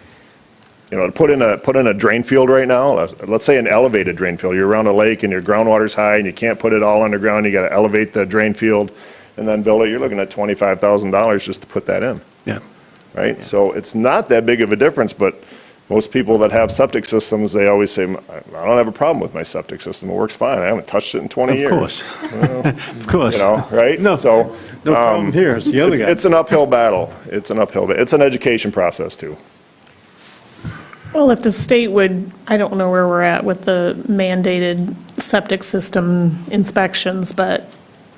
You know, to put in a drain field right now, let's say an elevated drain field, you're around a lake and your groundwater's high and you can't put it all underground, you gotta elevate the drain field and then build it, you're looking at $25,000 just to put that in, Yeah. right? So it's not that big of a difference, but most people that have septic systems, they always say, I don't have a problem with my septic system, it works fine, I haven't touched it in 20 years. Of course. Of course. You know, right? No, So, no problem here, it's the other guy. It's an uphill battle, it's an education process too. Well, if the state would, I don't know where we're at with the mandated septic system inspections, but,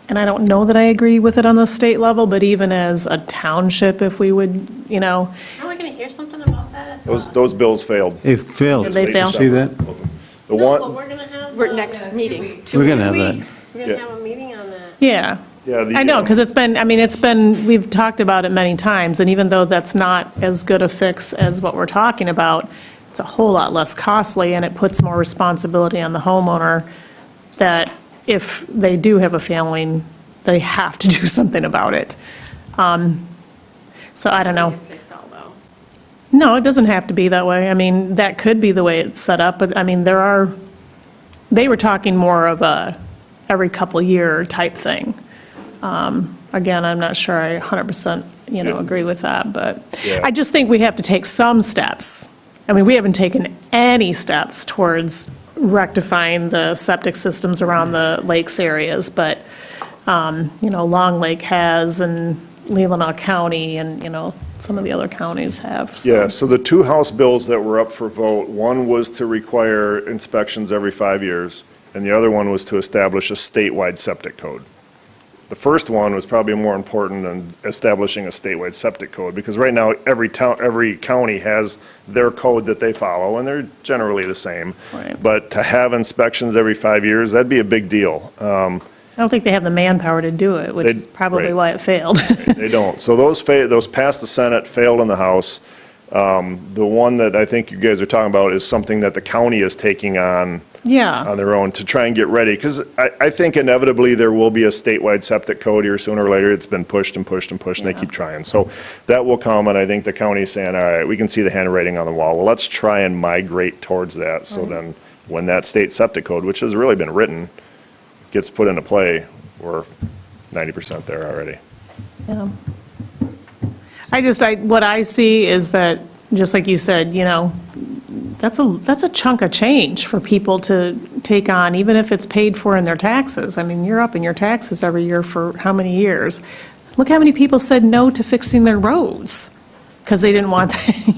and I don't know that I agree with it on the state level, but even as a township, if we would, you know, Are we going to hear something about that? Those bills failed. It failed. Did they fail? See that? The No, one. but we're going to have. We're next meeting. We're going to have that. We're going to Yeah. have a meeting on that. yeah. Yeah, I know, because it's been, we've talked about it many times, and even though that's not as good a fix as what we're talking about, it's a whole lot less costly, and it puts more responsibility on the homeowner that if they do have a failing, they have to do something about it. So I don't know. If they sell, though. No, it doesn't have to be that way. I mean, that could be the way it's set up, but I mean, they were talking more of a every couple year type thing. Again, I'm not sure I 100%, agree with that, but Yeah. I just think we have to take some steps. I mean, we haven't taken any steps towards rectifying the septic systems around the lakes areas, but, Long Lake has, and Leelanau County, and, some of the other counties have. so. Yeah, so the two House bills that were up for vote, one was to require inspections every 5 years, and the other one was to establish a statewide septic code. The first one was probably more important than establishing a statewide septic code, because right now, every county has their code that they follow, and they're generally the same. Right. But to have inspections every 5 years, that'd be a big deal. I don't think they have the manpower to do it, which They- is probably right. why it failed. They don't. So those passed the Senate, failed in the House. The one that I think you guys are talking about is something that the county is taking on Yeah. their own to try and get ready. Because I think inevitably there will be a statewide septic code here sooner or later. It's been pushed and pushed and pushed, and they keep trying. So that will come, and I think the county is saying, all right, we can see the handwriting on the wall. Well, let's try and migrate towards that. So then when that state septic code, which has really been written, gets put into play, we're 90% there already. Yeah. What I see is that, just like you said, that's a chunk of change for people to take on, even if it's paid for in their taxes. I mean, you're up in your taxes every year for how many years? Look how many people said no to fixing their roads, because they didn't want,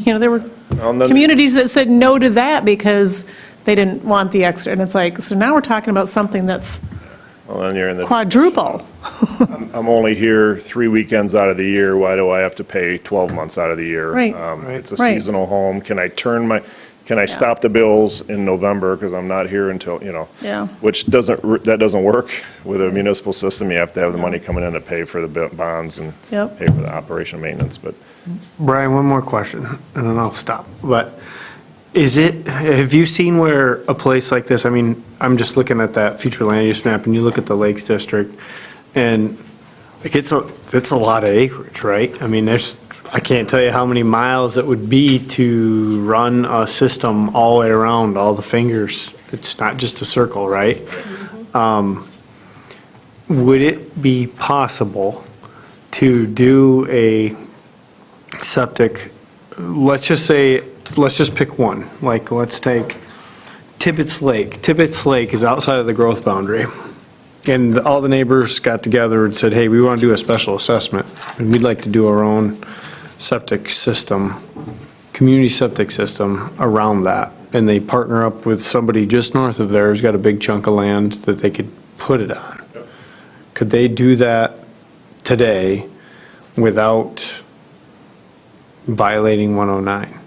there were And then- communities that said no to that because they didn't want the extra, and it's like, so now we're talking about something that's Well, then you're in the. quadruple. I'm only here 3 weekends out of the year, why do I have to pay 12 months out of the year? Right. It's a Right. seasonal home, can I stop the bills in November, because I'm not here until, Yeah. which that doesn't work with a municipal system, you have to have the money coming in to pay for the bonds and Yep. pay for the operation maintenance, but Brian, one more question, and then I'll stop. But have you seen where a place like this, I mean, I'm just looking at that future land use map, and you look at the Lakes District, and Like, it's a lot of acreage, right? I mean, I can't tell you how many miles it would be to run a system all the way around, all the fingers. It's not just a circle, right? Would it be possible to do a septic, let's just pick one, like, let's take Tibbetts Lake. Tibbetts Lake is outside of the growth boundary. And all the neighbors got together and said, hey, we want to do a special assessment, and we'd like to do our own septic system, community septic system around that. And they partner up with somebody just north of there who's got a big chunk of land that they could put it on. Could they do that today without violating 109?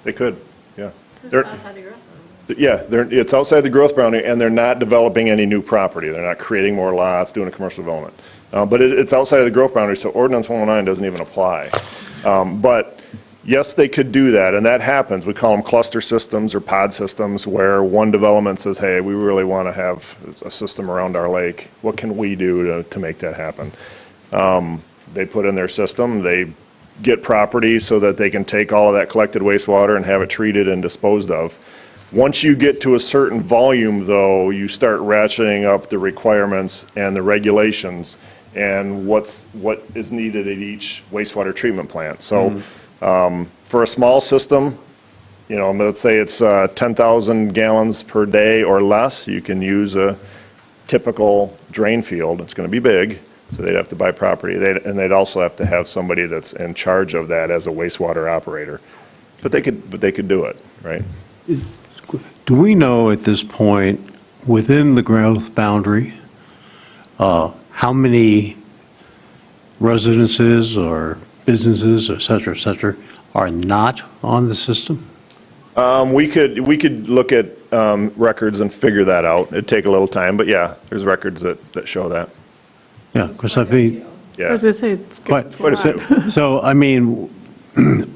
They could, yeah. Yeah, it's outside the growth boundary, and they're not developing any new property. They're not creating more lots, doing a commercial development. But it's outside of the growth boundary, so ordinance 109 doesn't even apply. But yes, they could do that, and that happens. We call them cluster systems or pod systems, where one development says, hey, we really want to have a system around our lake. What can we do to make that happen? They put in their system, they get property so that they can take all of that collected wastewater and have it treated and disposed of. Once you get to a certain volume, though, you start ratcheting up the requirements and the regulations and what is needed at each wastewater treatment plant. So for a small system, you know, let's say it's 10,000 gallons per day or less, you can use a typical drain field. It's going to be big, so they'd have to buy property. And they'd also have to have somebody that's in charge of that as a wastewater operator. But they could do it, right? Do we know at this point, within the growth boundary, how many residences or businesses, et cetera, are not on the system? We could look at records and figure that out. It'd take a little time, but yeah, there's records that show that. Yeah, because I mean, I Yeah. was going to say, it's good. quite a bit. So, I mean,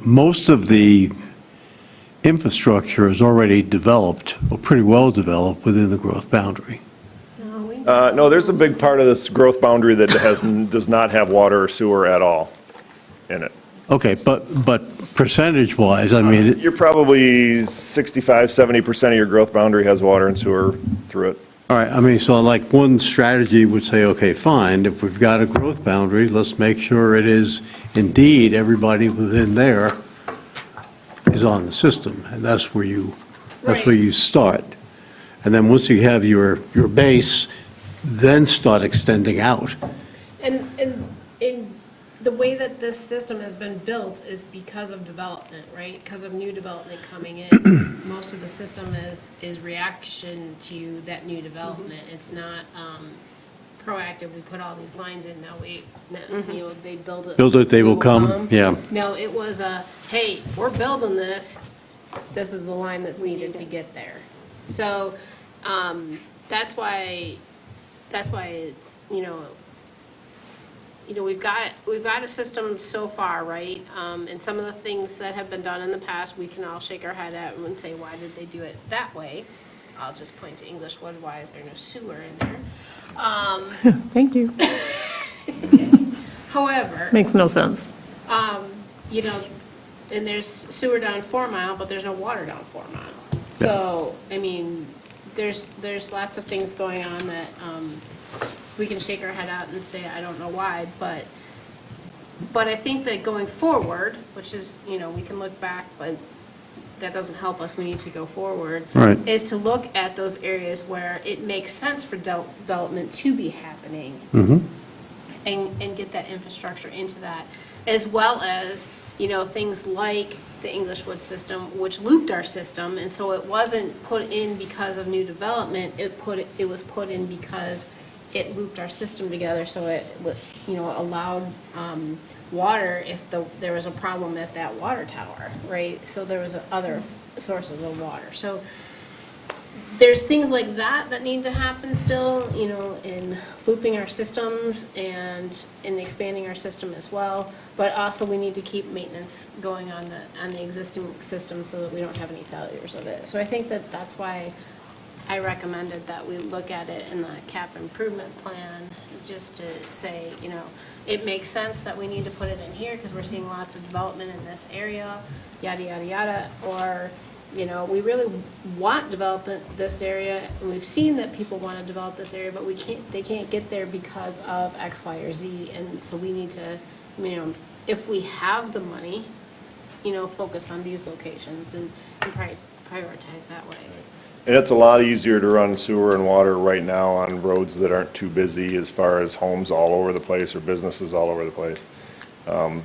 most of the infrastructure is already developed, or pretty well developed, within the growth boundary. No, there's a big part of this growth boundary that does not have water or sewer at all in it. Okay, but percentage-wise, I mean, You're probably 65, 70% of your growth boundary has water and sewer through it. all right, I mean, so like one strategy would say, okay, fine, if we've got a growth boundary, let's make sure it is indeed everybody within there is on the system, and that's where you start. And then once you have your base, then start extending out. And in the way that this system has been built is because of development, right? Because of new development coming in. Most of the system is reaction to that new development. It's not proactive. We put all these lines in, now they build it. Build it, they will come, yeah. No, it was hey, we're building this. This is the line that's needed to get there. So, that's why it's, we've got a system so far, right? And some of the things that have been done in the past, we can all shake our head at and say, why did they do it that way? I'll just point to Englishwood, why is there no sewer in there? Thank you. However, Makes no sense. and there's sewer down 4 Mile, but there's no water down 4 Mile. So, I mean, there's lots of things going on that we can shake our head at and say, I don't know why, but I think that going forward, which is, we can look back, but that doesn't help us, we need to go forward. Right. Is to look at those areas where it makes sense for development to be happening. And get that infrastructure into that, as well as, things like the Englishwood system, which looped our system, and so it wasn't put in because of new development, it was put in because it looped our system together, so it, allowed, water if there was a problem at that water tower, right? So there was other sources of water. So there's things like that that need to happen still, in looping our systems and in expanding our system as well. But also we need to keep maintenance going on the existing system so that we don't have any failures of it. So I think that's why I recommended that we look at it in the cap improvement plan, just to say, you know, it makes sense that we need to put it in here because we're seeing lots of development in this area, yada, yada, yada. Or, you know, we really want development this area, and we've seen that people want to develop this area, but they can't get there because of X, Y, or Z. And so we need to, you know, if we have the money, you know, focus on these locations and prioritize that way. And it's a lot easier to run sewer and water right now on roads that aren't too busy as far as homes all over the place or businesses all over the place. And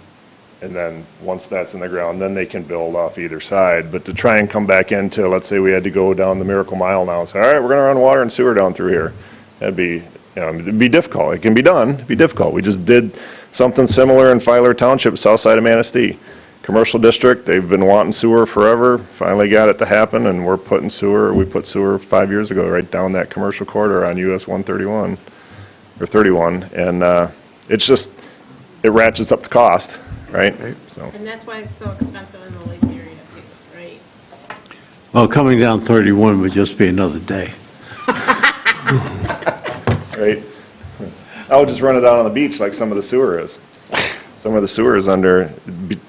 then, once that's in the ground, then they can build off either side. But to try and come back into, let's say we had to go down the Miracle Mile now and say, all right, we're gonna run water and sewer down through here. That'd be, you know, it'd be difficult. It can be done, it'd be difficult. We just did something similar in Filer Township, south side of Manistee. Commercial district, they've been wanting sewer forever, finally got it to happen, and we're putting sewer, we put sewer 5 years ago right down that commercial corridor on US 131, or 31, and it's just, it ratchets up the cost, right? So, And that's why it's so expensive in the Lakes area too, right? Well, coming down 31 would just be another day. right? I would just run it out on the beach like some of the sewer is. Some of the sewer is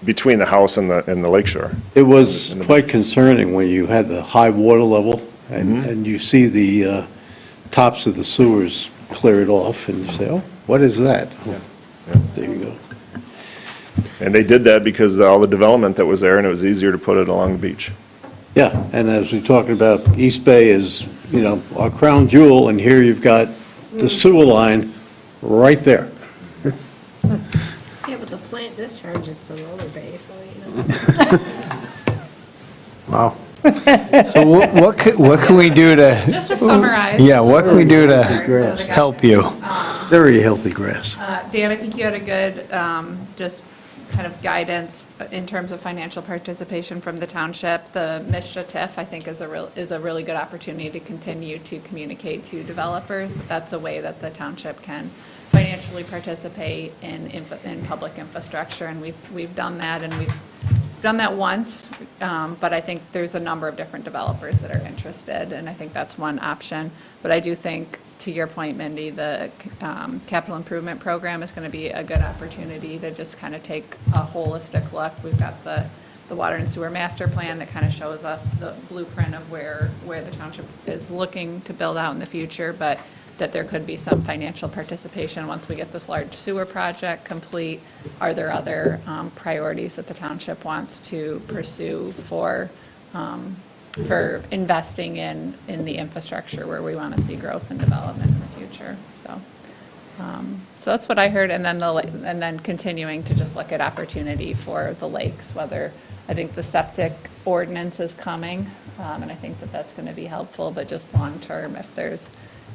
between the house and the lake shore. It was quite concerning when you had the high water level and you see the tops of the sewers cleared off and you say, oh, what is that? There you go. And they did that because of all the development that was there, and it was easier to put it along the beach. Yeah, and as we're talking about, East Bay is, you know, our crown jewel, and here you've got the sewer line right there. Yeah, but the plant discharges to Lower Bay, so, you know. Wow. So what can we do to? Just to summarize. Yeah, what can we do to Grass. help you? Very healthy grass. Dan, I think you had a good, just kind of guidance in terms of financial participation from the township. The Mishta TIF, I think, is a really good opportunity to continue to communicate to developers that that's a way that the township can financially participate in public infrastructure, and we've done that, and we've done that once, but I think there's a number of different developers that are interested, and I think that's one option. But I do think, to your point, Mindy, the capital improvement program is going to be a good opportunity to just kind of take a holistic look. We've got the water and sewer master plan that kind of shows us the blueprint of where the township is looking to build out in the future, but that there could be some financial participation once we get this large sewer project complete. Are there other priorities that the township wants to pursue for investing in the infrastructure where we want to see growth and development in the future? So that's what I heard, and then continuing to just look at opportunity for the lakes, whether, I think the septic ordinance is coming, and I think that that's going to be helpful, but just long-term, if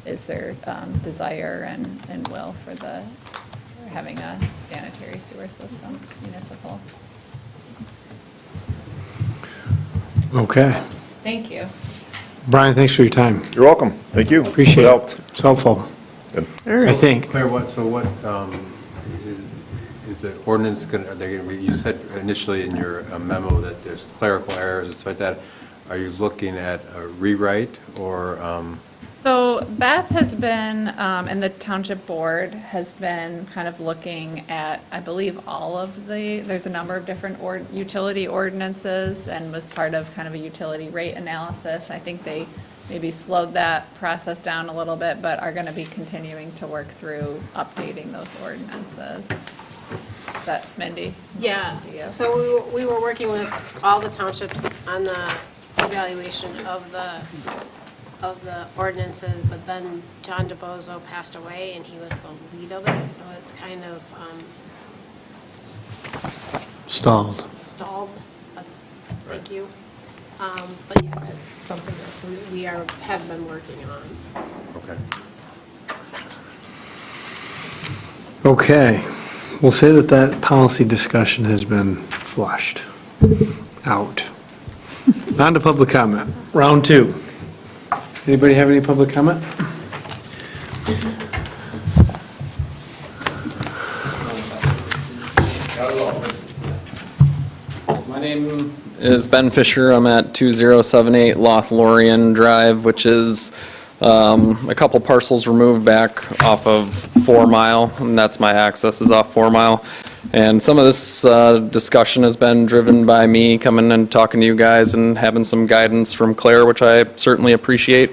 is there desire and will for having a sanitary sewer system, municipal. Okay. Thank you. Brian, thanks for your time. You're welcome. Thank you. Appreciate It it. helped. It's helpful, I think. Claire, what is the ordinance going to, you said initially in your memo that there's clerical errors and stuff like that. Are you looking at a rewrite or? So Beth has been, and the township board has been kind of looking at, I believe, all of there's a number of different utility ordinances, and was part of kind of a utility rate analysis. I think they maybe slowed that process down a little bit, but are going to be continuing to work through updating those ordinances. Is that Mindy? Yeah, Yeah. so we were working with all the townships on the evaluation of the ordinances, but then John DeBozo passed away, and he was the lead of it, so it's kind of Stalled. stalled. Thank you. But yeah, it's something that have been working on. Okay. Okay. We'll say that policy discussion has been flushed out. On to public comment. Round two. Anybody have any public comment? My name is Ben Fisher. I'm at 2078 Lothlorien Drive, which is a couple parcels removed back off of 4 Mile, and that's my access is off 4 Mile. And some of this discussion has been driven by me coming and talking to you guys and having some guidance from Claire, which I certainly appreciate.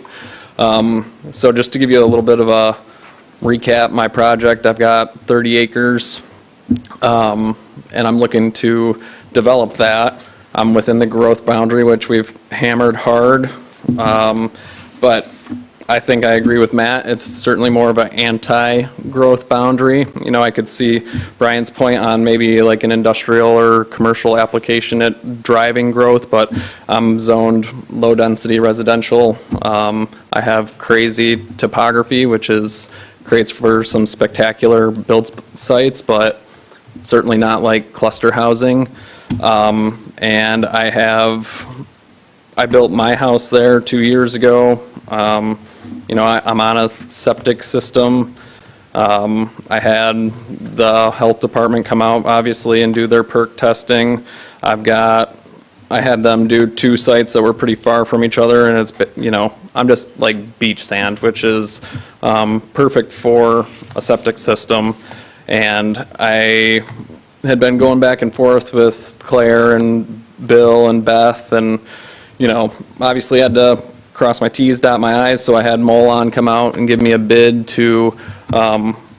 So just to give you a little bit of a recap, my project, I've got 30 acres, and I'm looking to develop that. I'm within the growth boundary, which we've hammered hard, but I think I agree with Matt. It's certainly more of an anti-growth boundary. You know, I could see Brian's point on maybe like an industrial or commercial application at driving growth, but I'm zoned low-density residential. I have crazy topography, which creates for some spectacular build sites, but certainly not like cluster housing. And I built my house there 2 years ago. You know, I'm on a septic system. I had the health department come out, obviously, and do their perk testing. I had them do 2 sites that were pretty far from each other, and it's, you know, I'm just like beach sand, which is perfect for a septic system. And I had been going back and forth with Claire and Bill and Beth, and, you know, obviously had to cross my T's, dot my I's, so I had Molon come out and give me a bid to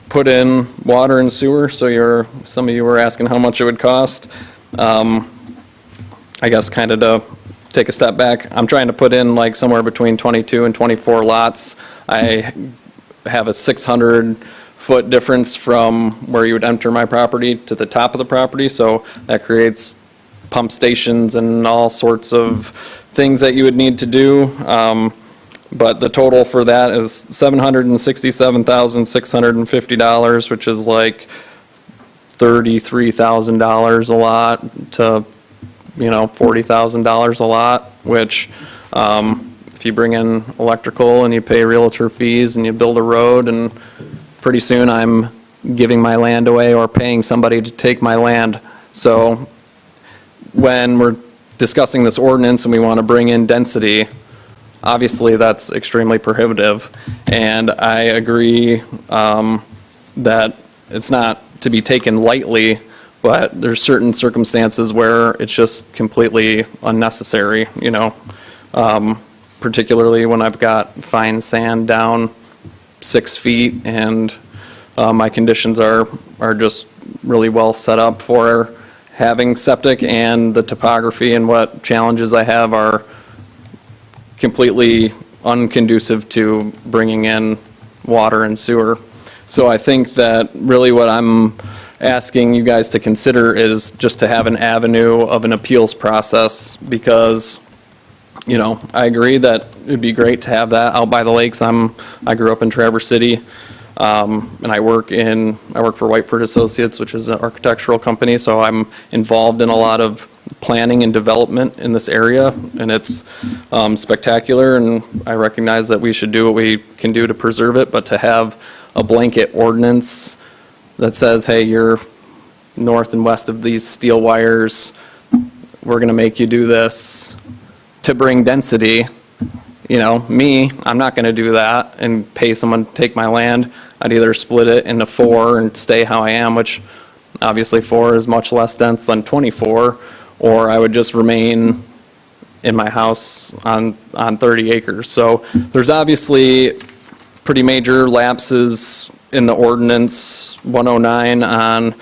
put in water and sewer. So some of you were asking how much it would cost. I guess kind of to take a step back, I'm trying to put in like somewhere between 22 and 24 lots. I have a 600-foot difference from where you would enter my property to the top of the property, so that creates pump stations and all sorts of things that you would need to do. But the total for that is $767,650, which is like $33,000 a lot to, you know, $40,000 a lot, which if you bring in electrical and you pay realtor fees and you build a road, and pretty soon I'm giving my land away or paying somebody to take my land. So when we're discussing this ordinance and we want to bring in density, obviously that's extremely prohibitive. And I agree that it's not to be taken lightly, but there's certain circumstances where it's just completely unnecessary, you know, particularly when I've got fine sand down 6 feet and my conditions are just really well set up for having septic, and the topography and what challenges I have are completely unconducive to bringing in water and sewer. So I think that really what I'm asking you guys to consider is just to have an avenue of an appeals process, because, you know, I agree that it'd be great to have that out by the lakes. I grew up in Traverse City. And I work for Whiteford Associates, which is an architectural company, so I'm involved in a lot of planning and development in this area, and it's spectacular, and I recognize that we should do what we can do to preserve it, but to have a blanket ordinance that says, hey, you're north and west of these steel wires, we're going to make you do this to bring density. You know, I'm not going to do that and pay someone to take my land. I'd either split it into 4 and stay how I am, which obviously 4 is much less dense than 24, or I would just remain in my house on 30 acres. So there's obviously pretty major lapses in the ordinance 109 on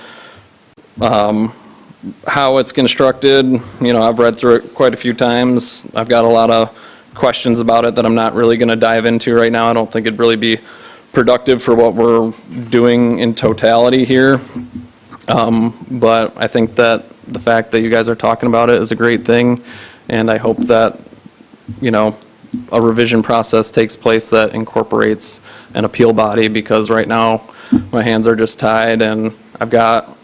how it's constructed. You know, I've read through it quite a few times. I've got a lot of questions about it that I'm not really going to dive into right now. I don't think it'd really be productive for what we're doing in totality here. But I think that the fact that you guys are talking about it is a great thing, and I hope that, you know, a revision process takes place that incorporates an appeal body, because right now my hands are just tied, and I've got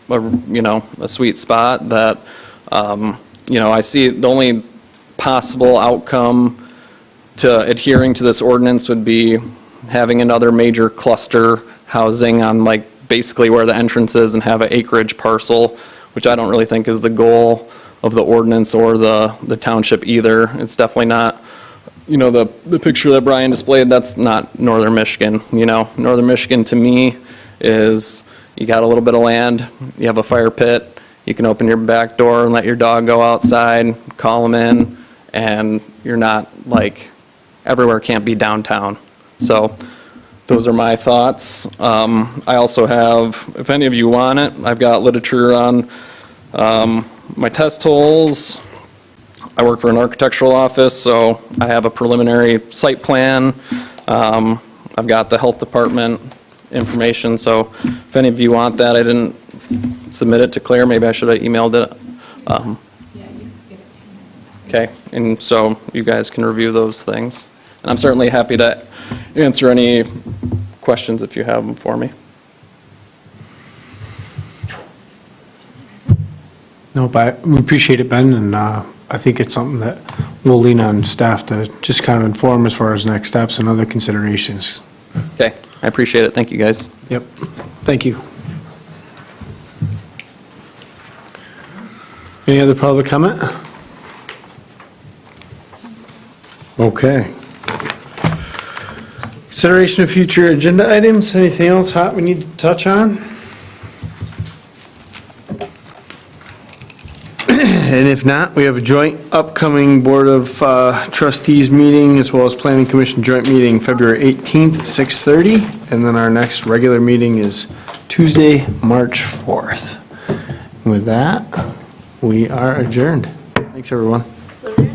a sweet spot that, you know, I see the only possible outcome to adhering to this ordinance would be having another major cluster housing on like basically where the entrance is and have an acreage parcel, which I don't really think is the goal the ordinance or the township either. It's definitely not, the picture that Brian displayed, that's not northern Michigan, Northern Michigan to me is, you got a little bit of land, you have a fire pit, you can open your back door and let your dog go outside, call them in, and you're not like, everywhere can't be downtown. So those are my thoughts. I also have, if any of you want it, I've got literature on my test holes. I work for an architectural office, so I have a preliminary site plan. I've got the health department information, so if any of you want that, I didn't submit it to Claire, maybe I should have emailed it. Okay, and so you guys can review those things. And I'm certainly happy to answer any questions if you have them for me. No, but we appreciate it, Ben, and I think it's something that we'll lean on staff to just kind of inform as far as next steps and other considerations. Okay, I appreciate it. Thank you, guys. Yep, thank you. Any other public comment? Okay. Consideration of future agenda items, anything else hot we need to touch on? And if not, we have a joint upcoming Board of Trustees meeting as well as Planning Commission joint meeting February 18th, 6:30. And then our next regular meeting is Tuesday, March 4th. With that, we are adjourned. Thanks, everyone. Was there a